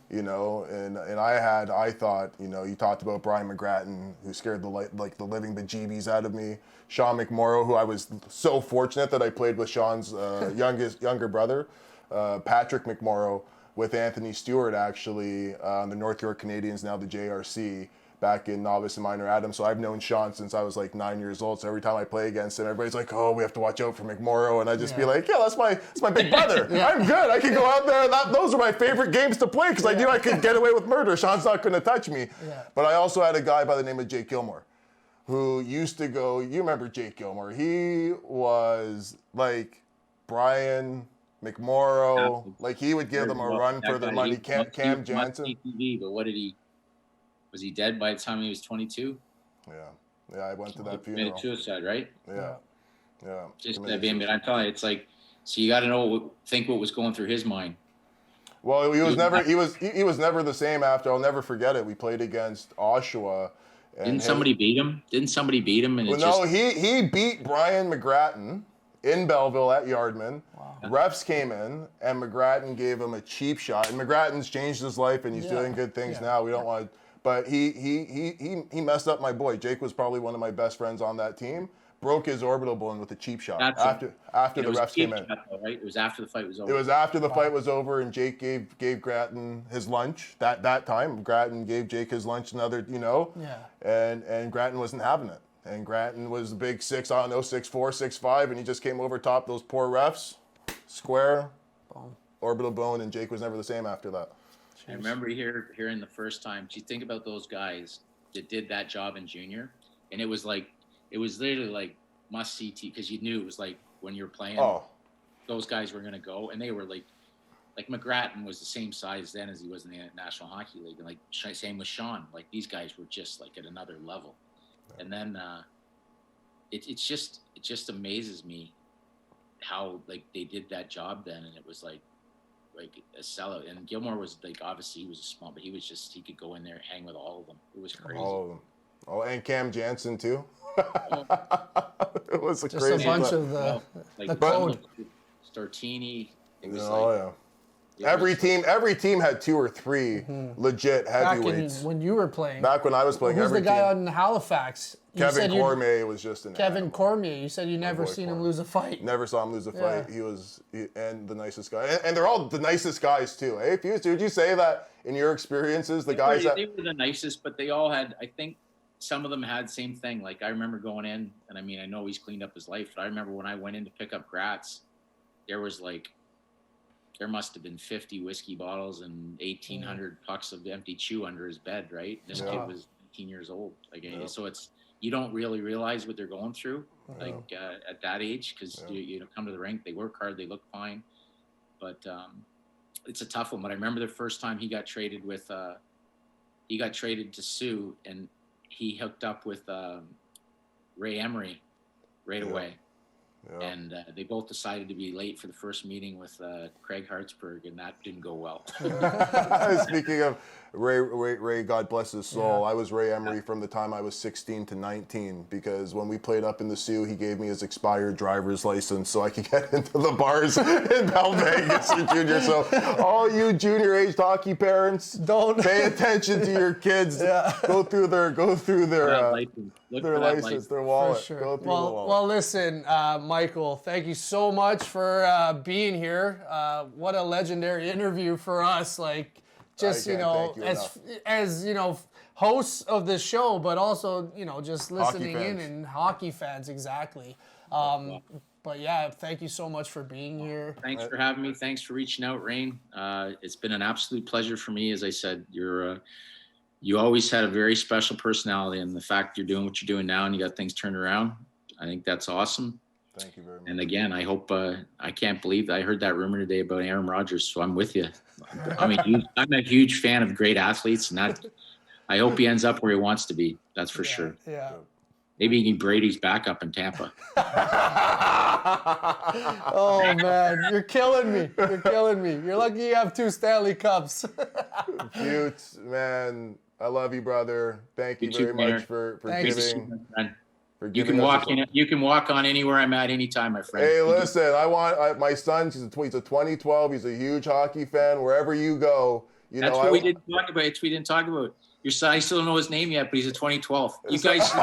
You know, and I thought, you know, you talked about Brian McGrattan, who scared the living bejeebies out of me. Sean McMorrow, who I was so fortunate that I played with Sean's younger brother, Patrick McMorrow, with Anthony Stewart, actually, the North York Canadians, now the JRC, back in novice and minor Adam. So I've known Sean since I was like 9 years old. So every time I play against him, everybody's like, "Oh, we have to watch out for McMorrow," and I just be like, "Yeah, that's my big brother. I'm good. I can go out there. Those are my favorite games to play because I knew I could get away with murder. Sean's not going to touch me." But I also had a guy by the name of Jake Gilmore, who used to go. You remember Jake Gilmore? He was like Brian McMorrow. Like, he would give them a run for their money. Cam Jansen. But what did he? Was he dead by the time he was 22? Yeah, I went to that funeral. Committed suicide, right? Yeah. Just I mean, I'm telling you, it's like, so you got to think what was going through his mind. Well, he was never the same after. I'll never forget it. We played against Oshawa. Didn't somebody beat him? And he beat Brian McGrattan in Belleville at Yardman. Wow. Refs came in, and McGrattan gave him a cheap shot. And McGrattan's changed his life, and he's doing good things now. We don't want to. But he messed up my boy. Jake was probably one of my best friends on that team. Broke his orbital bone with a cheap shot after the refs came in. Shot, though, right? It was after the fight was over. It was after the fight was over, and Jake gave Grattan his lunch. That time, Grattan gave Jake his lunch. Another, you know. Yeah. And Grattan wasn't having it. And Grattan was the big 6'4", 6'5", and he just came over top those poor refs. Square, orbital bone, and Jake was never the same after that. I remember hearing the first time. Do you think about those guys that did that job in junior? And it was literally like must see TV, because you knew it was like when you were playing, those guys were going to go, and they were like McGrattan was the same size then as he was in the National Hockey League, and like same with Sean. Like, these guys were just like at another level. And then it just amazes me how like they did that job then, and it was like a sellout. And Gilmore was like, obviously he was a small, but he could go in there and hang with all of them. It was crazy. All of them. Oh, and Cam Jansen too. It was just crazy. A bunch of the code. Startini. It was every team had 2 or 3 legit heavyweights. Back when you were playing. Back when I was playing, who's the guy on Halifax? Kevin Cormier was just an Kevin animal. Cormier. You said you never seen him lose a fight. Never saw him lose a fight. He was and the nicest guy. And they're all the nicest guys too. Hey, Fuse, would you say that in your experiences, they were the nicest, but they all had, I think some of them had same thing. Like, I remember going in, and I mean, I know he's cleaned up his life, but I remember when I went in to pick up Gratz, there must have been 50 whiskey bottles and 1,800 pucks of empty chew under his bed, right? This kid was 18 years old. Like, so you don't really realize what they're going through, at that age, because you come to the rink, they work hard, they look fine, but it's a tough one. But I remember the first time he got traded to Sioux, and he hooked up with Ray Emery right away. Yeah. And they both decided to be late for the first meeting with Craig Hartsburg, and that didn't go well. Speaking of Ray, God bless his soul, I was Ray Emery from the time I was 16 to 19, because when we played up in the Sioux, he gave me his expired driver's license so I could get into the bars in Bell Vegas and junior. So all you junior-aged hockey parents, don't pay attention to your kids. Go through their license, their wallet. For sure. Go through the wallet. Well, listen, Michael, thank you so much for being here. What a legendary interview for us. Like, just, as hosts of this show, but also, just listening in, and hockey fans, exactly. But yeah, thank you so much for being here. Thanks for having me. Thanks for reaching out, Rane. It's been an absolute pleasure for me. As I said, you always had a very special personality, and the fact you're doing what you're doing now and you got things turned around, I think that's awesome. Thank you very much. And again, I hope, I can't believe that I heard that rumor today about Aaron Rodgers, so I'm with you. I'm a huge fan of great athletes, and I hope he ends up where he wants to be. That's for sure. Yeah. Maybe he can Brady's backup in Tampa. Oh man, you're killing me. You're killing me. You're lucky you have 2 Stanley Cups. Futes, man, I love you, brother. Thank you very much for Thanks. giving. You can walk in. You can walk on anywhere I'm at anytime, my friend. Hey, listen, my son. He's a 2012. He's a huge hockey fan. Wherever you go, That's what we didn't talk about. We didn't talk about. Your son, I still don't know his name yet, but he's a 2012. You guys,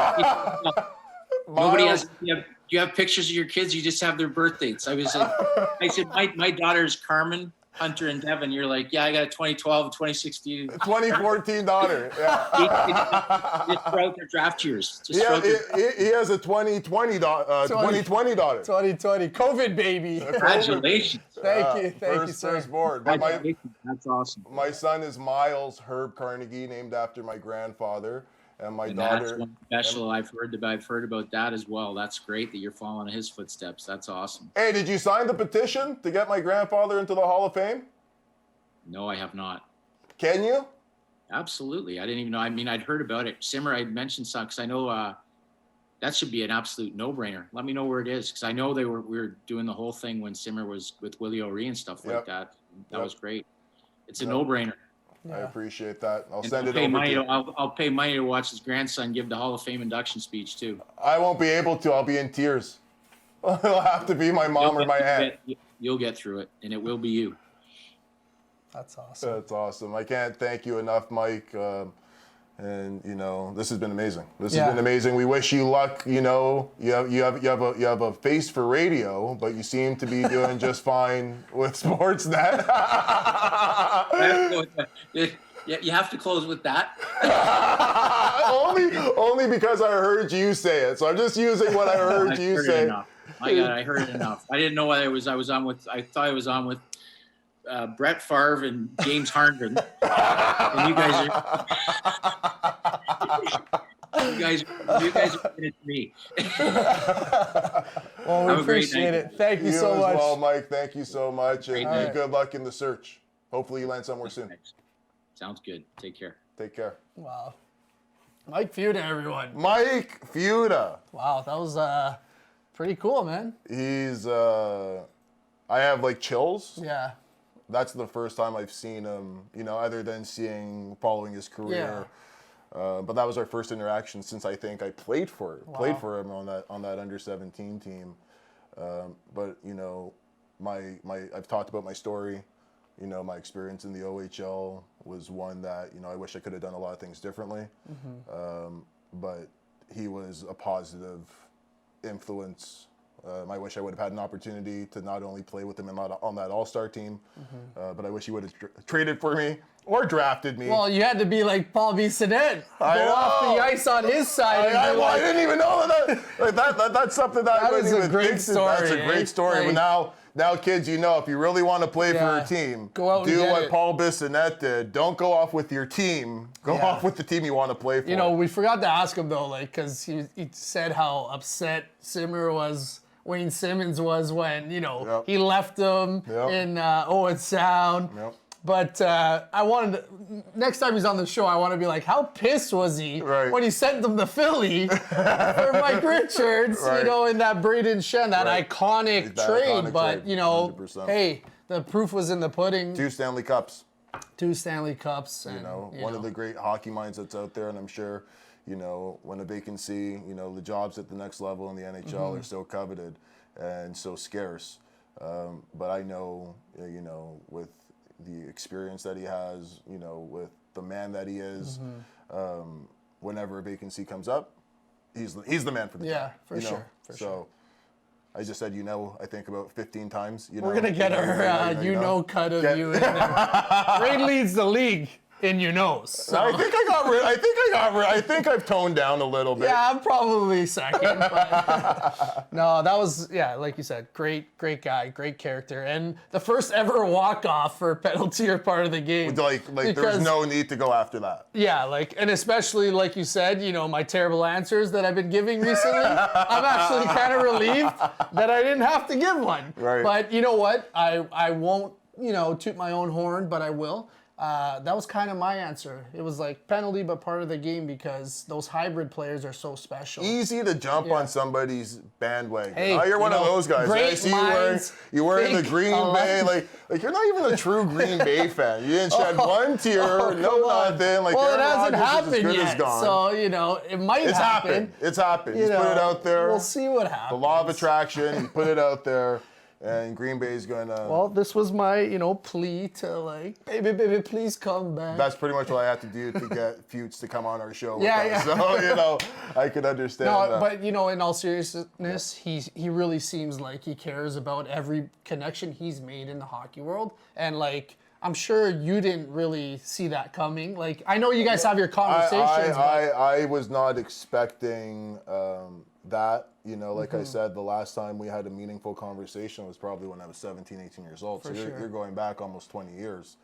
nobody has. You have pictures of your kids. You just have their birth dates. I said, my daughter's Carmen, Hunter, and Devin. You're like, yeah, I got a 2012, 2016, 2014 daughter. Yeah. Just throughout their draft years. He has a 2020 daughter. 2020 daughter. 2020 COVID baby. Congratulations. Thank you, sir. Firstborn. That's awesome. My son is Miles Herb Carnegie, named after my grandfather, and my daughter. That's one special. I've heard about that as well. That's great that you're following in his footsteps. That's awesome. Hey, did you sign the petition to get my grandfather into the Hall of Fame? No, I have not. Can you? Absolutely. I didn't even know. I mean, I'd heard about it. Simmer, I'd mentioned some because I know that should be an absolute no-brainer. Let me know where it is because I know we were doing the whole thing when Simmer was with Willie O'Ree and stuff like that. That was great. It's a no-brainer. Yeah. I appreciate that. I'll pay money. I'll pay money to watch his grandson give the Hall of Fame induction speech too. I won't be able to. I'll be in tears. It'll have to be my mom or my aunt. You'll get through it, and it will be you. That's awesome. That's awesome. I can't thank you enough, Mike. And this has been amazing. This has been amazing. We wish you luck. You have a face for radio, but you seem to be doing just fine with Sportsnet. You have to close with that. only because I heard you say it. So I'm just using what I heard you say. My God, I heard it enough. I didn't know whether I thought I was on with Brett Favre and James Harden, and you guys are it to me. Well, we appreciate it. Thank you so much. Well, Mike, thank you so much, and good luck in the search. Hopefully, you land somewhere soon. Sounds good. Take care. Take care. Wow, Mike Futa, everyone. Mike Futa. Wow, that was pretty cool, man. He's I have like chills. Yeah. That's the first time I've seen him, other than following his career. Yeah. But that was our first interaction since I think I played for him on that under-17 team. But I've talked about my story. My experience in the OHL was one that I wish I could have done a lot of things differently. Mm-hmm. But he was a positive influence. I wish I would have had an opportunity to not only play with him on that All-Star team, but I wish he would have traded for me or drafted me. Well, you had to be like Paul Bissonnette, go off the ice on his side. I didn't even know that's something that is a great story. That's a great story. But now, kids, if you really want to play for a team, go out do what Paul Bissonnette did. Don't go off with your team. Go off with the team you want to play for. We forgot to ask him though, because he said how upset Wayne Simmons was when, he left him in Owen Sound. Yep. But next time he's on the show, I want to be like, how pissed was he when he sent them to Philly for Mike Richards, in that Braden Shen, that iconic trade. But, 100%. Hey, the proof was in the pudding. 2 Stanley Cups. 2 Stanley Cups. And, one of the great hockey minds that's out there, and I'm sure when a vacancy, the jobs at the next level in the NHL are so coveted and so scarce. But I know, with the experience that he has, with the man that he is, whenever a vacancy comes up, he's the man for the job. For sure. So I just said, I think about 15 times. We're going to get our cut of you in there. Ray leads the league in So. I think I've toned down a little bit. Yeah, I'm probably second. But no, that was, like you said, great guy, great character. And the first ever walk-off for penalty or part of the game. Like there was no need to go after that. Yeah, and especially, like you said, my terrible answers that I've been giving recently, I'm actually kind of relieved that I didn't have to give one. Right. But you know what? I won't, toot my own horn, but I will. that was kind of my answer. It was like penalty, but part of the game because those hybrid players are so special. Easy to jump on somebody's bandwagon. Hey, you're one of those guys. great I see minds you wearing the think Green alike. Bay. Like you're not even a true Green Bay fan. You didn't shed one tear, no nothing. Like Well, Aaron it hasn't Rodgers is as happened good as yet, gone. so it might It's happen. happened. It's happened. You He's put it know, out there. We'll see what happens. The law of attraction. He put it out there, and Green Bay's going to. Well, this was my, plea to like, baby, please come back. That's pretty much what I had to do to get Futes to come on our show. With Yeah, us. yeah. So I could understand No, that. but in all seriousness, he really seems like he cares about every connection he's made in the hockey world, and like I'm sure you didn't really see that coming. Like I know you guys have your conversations. I was not expecting that. Like I said, the last time we had a meaningful conversation was probably when I was 17, 18 years old. So you're going back almost 20 years.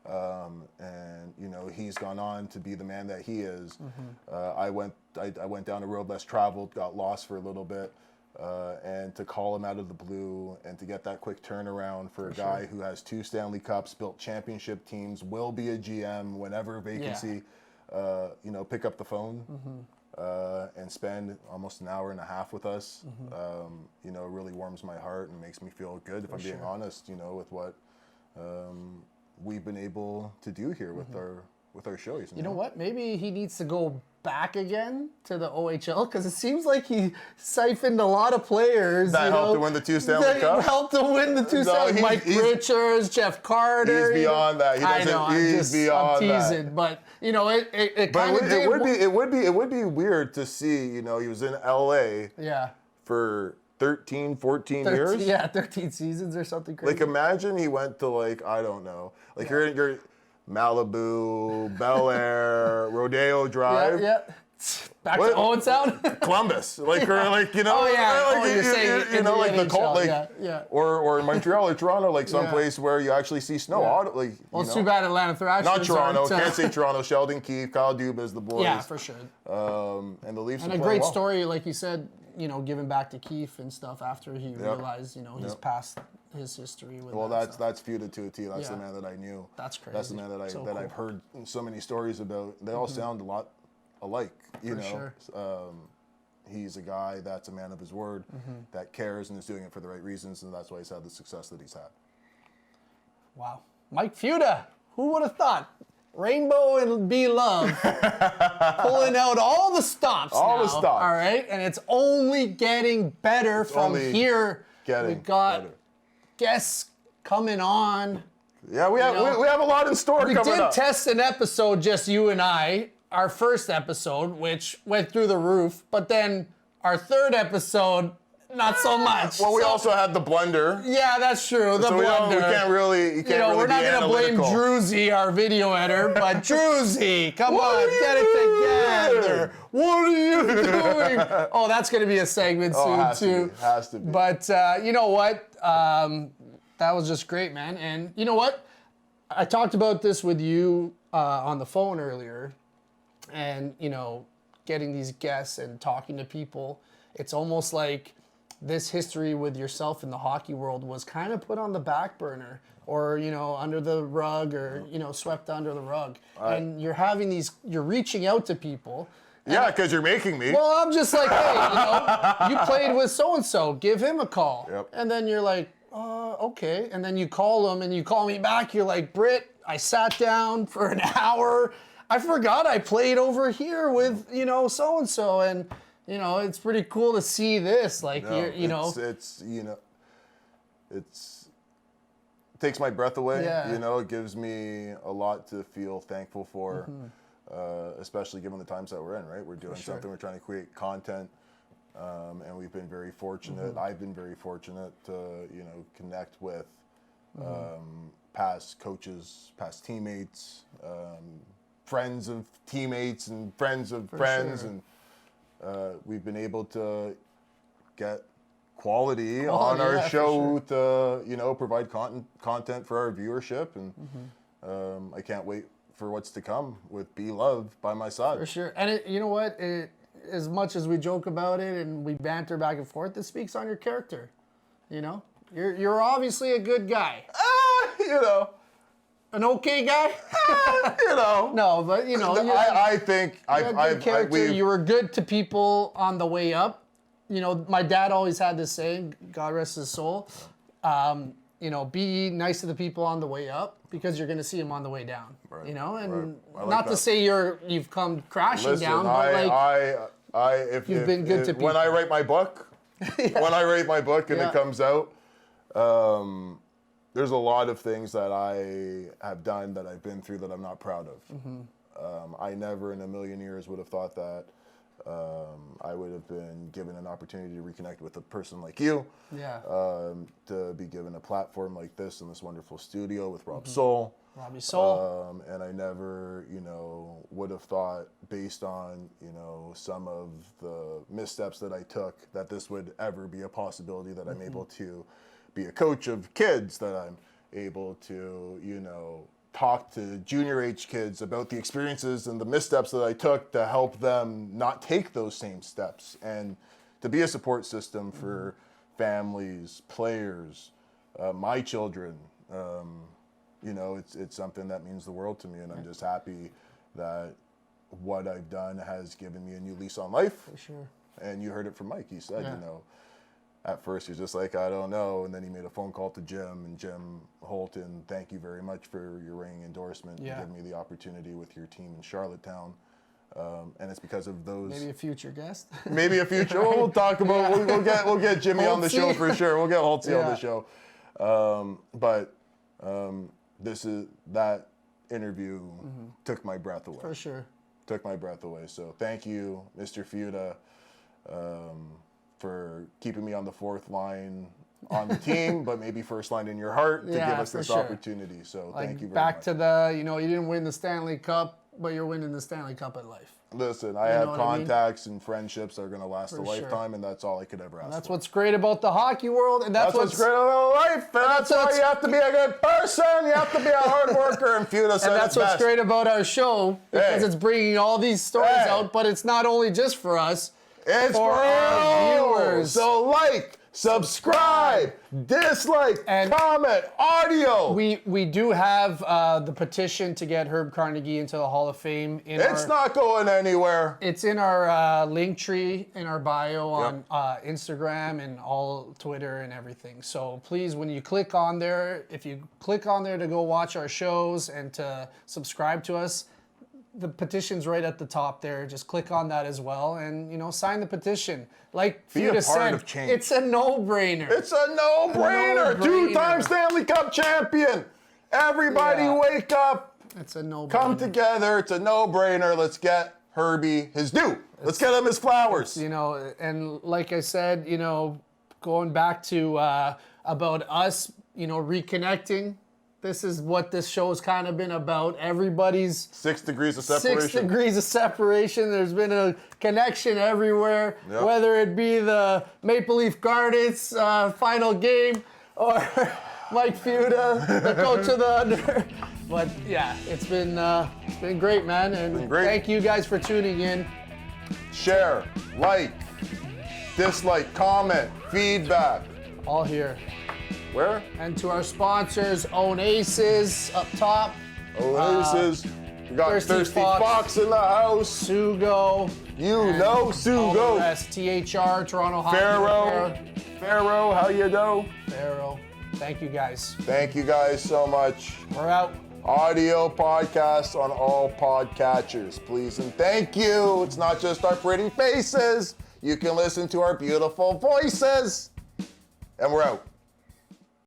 And he's gone on to be the man that he is. I went down a road less traveled, got lost for a little bit, and to call him out of the blue and to get that quick turnaround for a guy who has 2 Stanley Cups, built championship teams, will be a GM whenever a vacancy, pick up the phone. And spend almost an hour and a half with us, it really warms my heart and makes me feel good, if I'm being honest, with what we've been able to do here with our shows. You know what? Maybe he needs to go back again to the OHL because it seems like he siphoned a lot of players. That helped to win the 2 Stanley Cups? Helped to win the 2 Stanley. Mike Richards, Jeff Carter. He's beyond that. I know. I'm teasing, but it kind of it would be weird to see. He was in LA. Yeah. For 13, 14 years. Yeah, 13 seasons or something crazy. Like imagine he went to I don't know, you're Malibu, Bel Air, Rodeo Drive. Yeah. Back to Owensound? Columbus. Oh, yeah. You're saying in the NHL, or Montreal or Toronto, someplace where you actually see snow. Yeah. It's too bad Atlanta Thrashers. Not Toronto. Can't say Toronto. Sheldon Keefe, Kyle Dubas, the boys. Yeah, for sure. And the Leafs. And a great story, like you said, giving back to Keefe and stuff after he realized, he's past his history with. Well, that's Futa to a T. That's the man that I knew. That's crazy. That's the man that I've heard so many stories about. They all sound a lot alike. Sure. He's a guy that's a man of his word, that cares and is doing it for the right reasons, and that's why he's had the success that he's had. Wow, Mike Futa. Who would have thought? Rainbow and Be Love pulling out all the stops now. All the stops. All right, and it's only getting better from here. We got guests coming on. Yeah, we have a lot in store coming up. We did test an episode, just you and I, our first episode, which went through the roof, but then our third episode, not so much. Well, we also had the blender. Yeah, that's true. The blender. We can't really. You can't really we're not going to blame Druzy, our video editor, but Druzy, come on, get it together. What are you doing? Oh, that's going to be a segment soon too. Has to be. But you know what? That was just great, man. And you know what? I talked about this with you on the phone earlier, and getting these guests and talking to people. It's almost like this history with yourself in the hockey world was kind of put on the back burner or, under the rug or, swept under the rug. And you're reaching out to people. Yeah, because you're making me. Well, I'm just like, hey, you played with so-and-so, give him a call. Yep. And then you're like, okay. And then you call him and you call me back. You're like, Britt, I sat down for an hour. I forgot I played over here with, so-and-so. And, it's pretty cool to see this. Like, it takes my breath away. Yeah. It gives me a lot to feel thankful for, especially given the times that we're in, right? We're doing something, we're trying to create content, and we've been very fortunate. I've been very fortunate to, connect with past coaches, past teammates, friends of teammates and friends of friends. Sure. And we've been able to get quality on our show to, provide content for our viewership. And I can't wait for what's to come with Be Love by my side. For sure. And you know what? As much as we joke about it and we banter back and forth, it speaks on your character. You're obviously a good guy. an okay guy? You know. No, but you know, I think you're a good character. You were good to people on the way up. You know, my dad always had this saying, God rest his soul. You know, be nice to the people on the way up because you're going to see them on the way down. Right. You know, and right. Like not that. To say you've come crashing down, but if you've been good to people. When I write my book, and it comes out, there's a lot of things that I have done that I've been through that I'm not proud of. Mm-hmm. I never in a million years would have thought that I would have been given an opportunity to reconnect with a person like you. Yeah. To be given a platform like this in this wonderful studio with Robbie Soul. And I never, you know, would have thought, based on, you know, some of the missteps that I took, that this would ever be a possibility that I'm able to be a coach of kids, that I'm able to, you know, talk to junior age kids about the experiences and the missteps that I took to help them not take those same steps, and to be a support system for families, players, my children. You know, it's something that means the world to me, and I'm just happy that what I've done has given me a new lease on life. For sure. And you heard it from Mike. He said, you know, at first he was just like, I don't know. And then he made a phone call to Jim, and Jim Holton, thank you very much for your ringing endorsement and giving me the opportunity with your team in Charlottetown. And it's because of those. Maybe a future guest. Maybe a future. We'll talk about. We'll get Jimmy on the show for sure. We'll get Holtzy on the show. That interview took my breath away. For sure. Took my breath away. So thank you, Mr. Futa, for keeping me on the fourth line on the team, but maybe first line in your heart to give us this opportunity. So thank you very much. Back to the, you know, you didn't win the Stanley Cup, but you're winning the Stanley Cup at life. Listen, I have contacts and friendships that are going to last a lifetime, and that's all I could ever ask for. That's what's great about the hockey world, and that's what's great about life. And that's why you have to be a good person. You have to be a hard worker, and Futa said and that's what's great about our show, because it's bringing all these stories out, but it's not only just for us. It's for our viewers. So like, subscribe, dislike, and comment, audio. We do have the petition to get Herb Carnegie into the Hall of Fame. It's not going anywhere. It's in our link tree in our bio on Instagram and all Twitter and everything. So please, when you click on there, if you click on there to go watch our shows and to subscribe to us, the petition's right at the top there. Just click on that as well, and you know, sign the petition. Like Futa said, it's a no-brainer. It's a no-brainer. 2-time Stanley Cup champion. Everybody wake up. It's a no-brainer. Come together. It's a no-brainer. Let's get Herbie his due. Let's get him his flowers. You know, and like I said, you know, going back to about us, you know, reconnecting. This is what this show's kind of been about. Everybody's 6 degrees of separation. 6 degrees of separation. There's been a connection everywhere, whether it be the Maple Leaf Gardens final game or Mike Futa, the coach of the Under. But yeah, it's been great, man. And thank you guys for tuning in. Share, like, dislike, comment, feedback. All here. Where? And to our sponsors, Own Aces up top. Own Aces. We got Thirsty Fox in the house. Sugo. You know Sugo. THR, Toronto Hockey. Pharaoh, how you do? Pharaoh. Thank you guys. Thank you guys so much. We're out. Audio podcasts on all podcatchers, please and thank you. It's not just our pretty faces. You can listen to our beautiful voices. And we're out.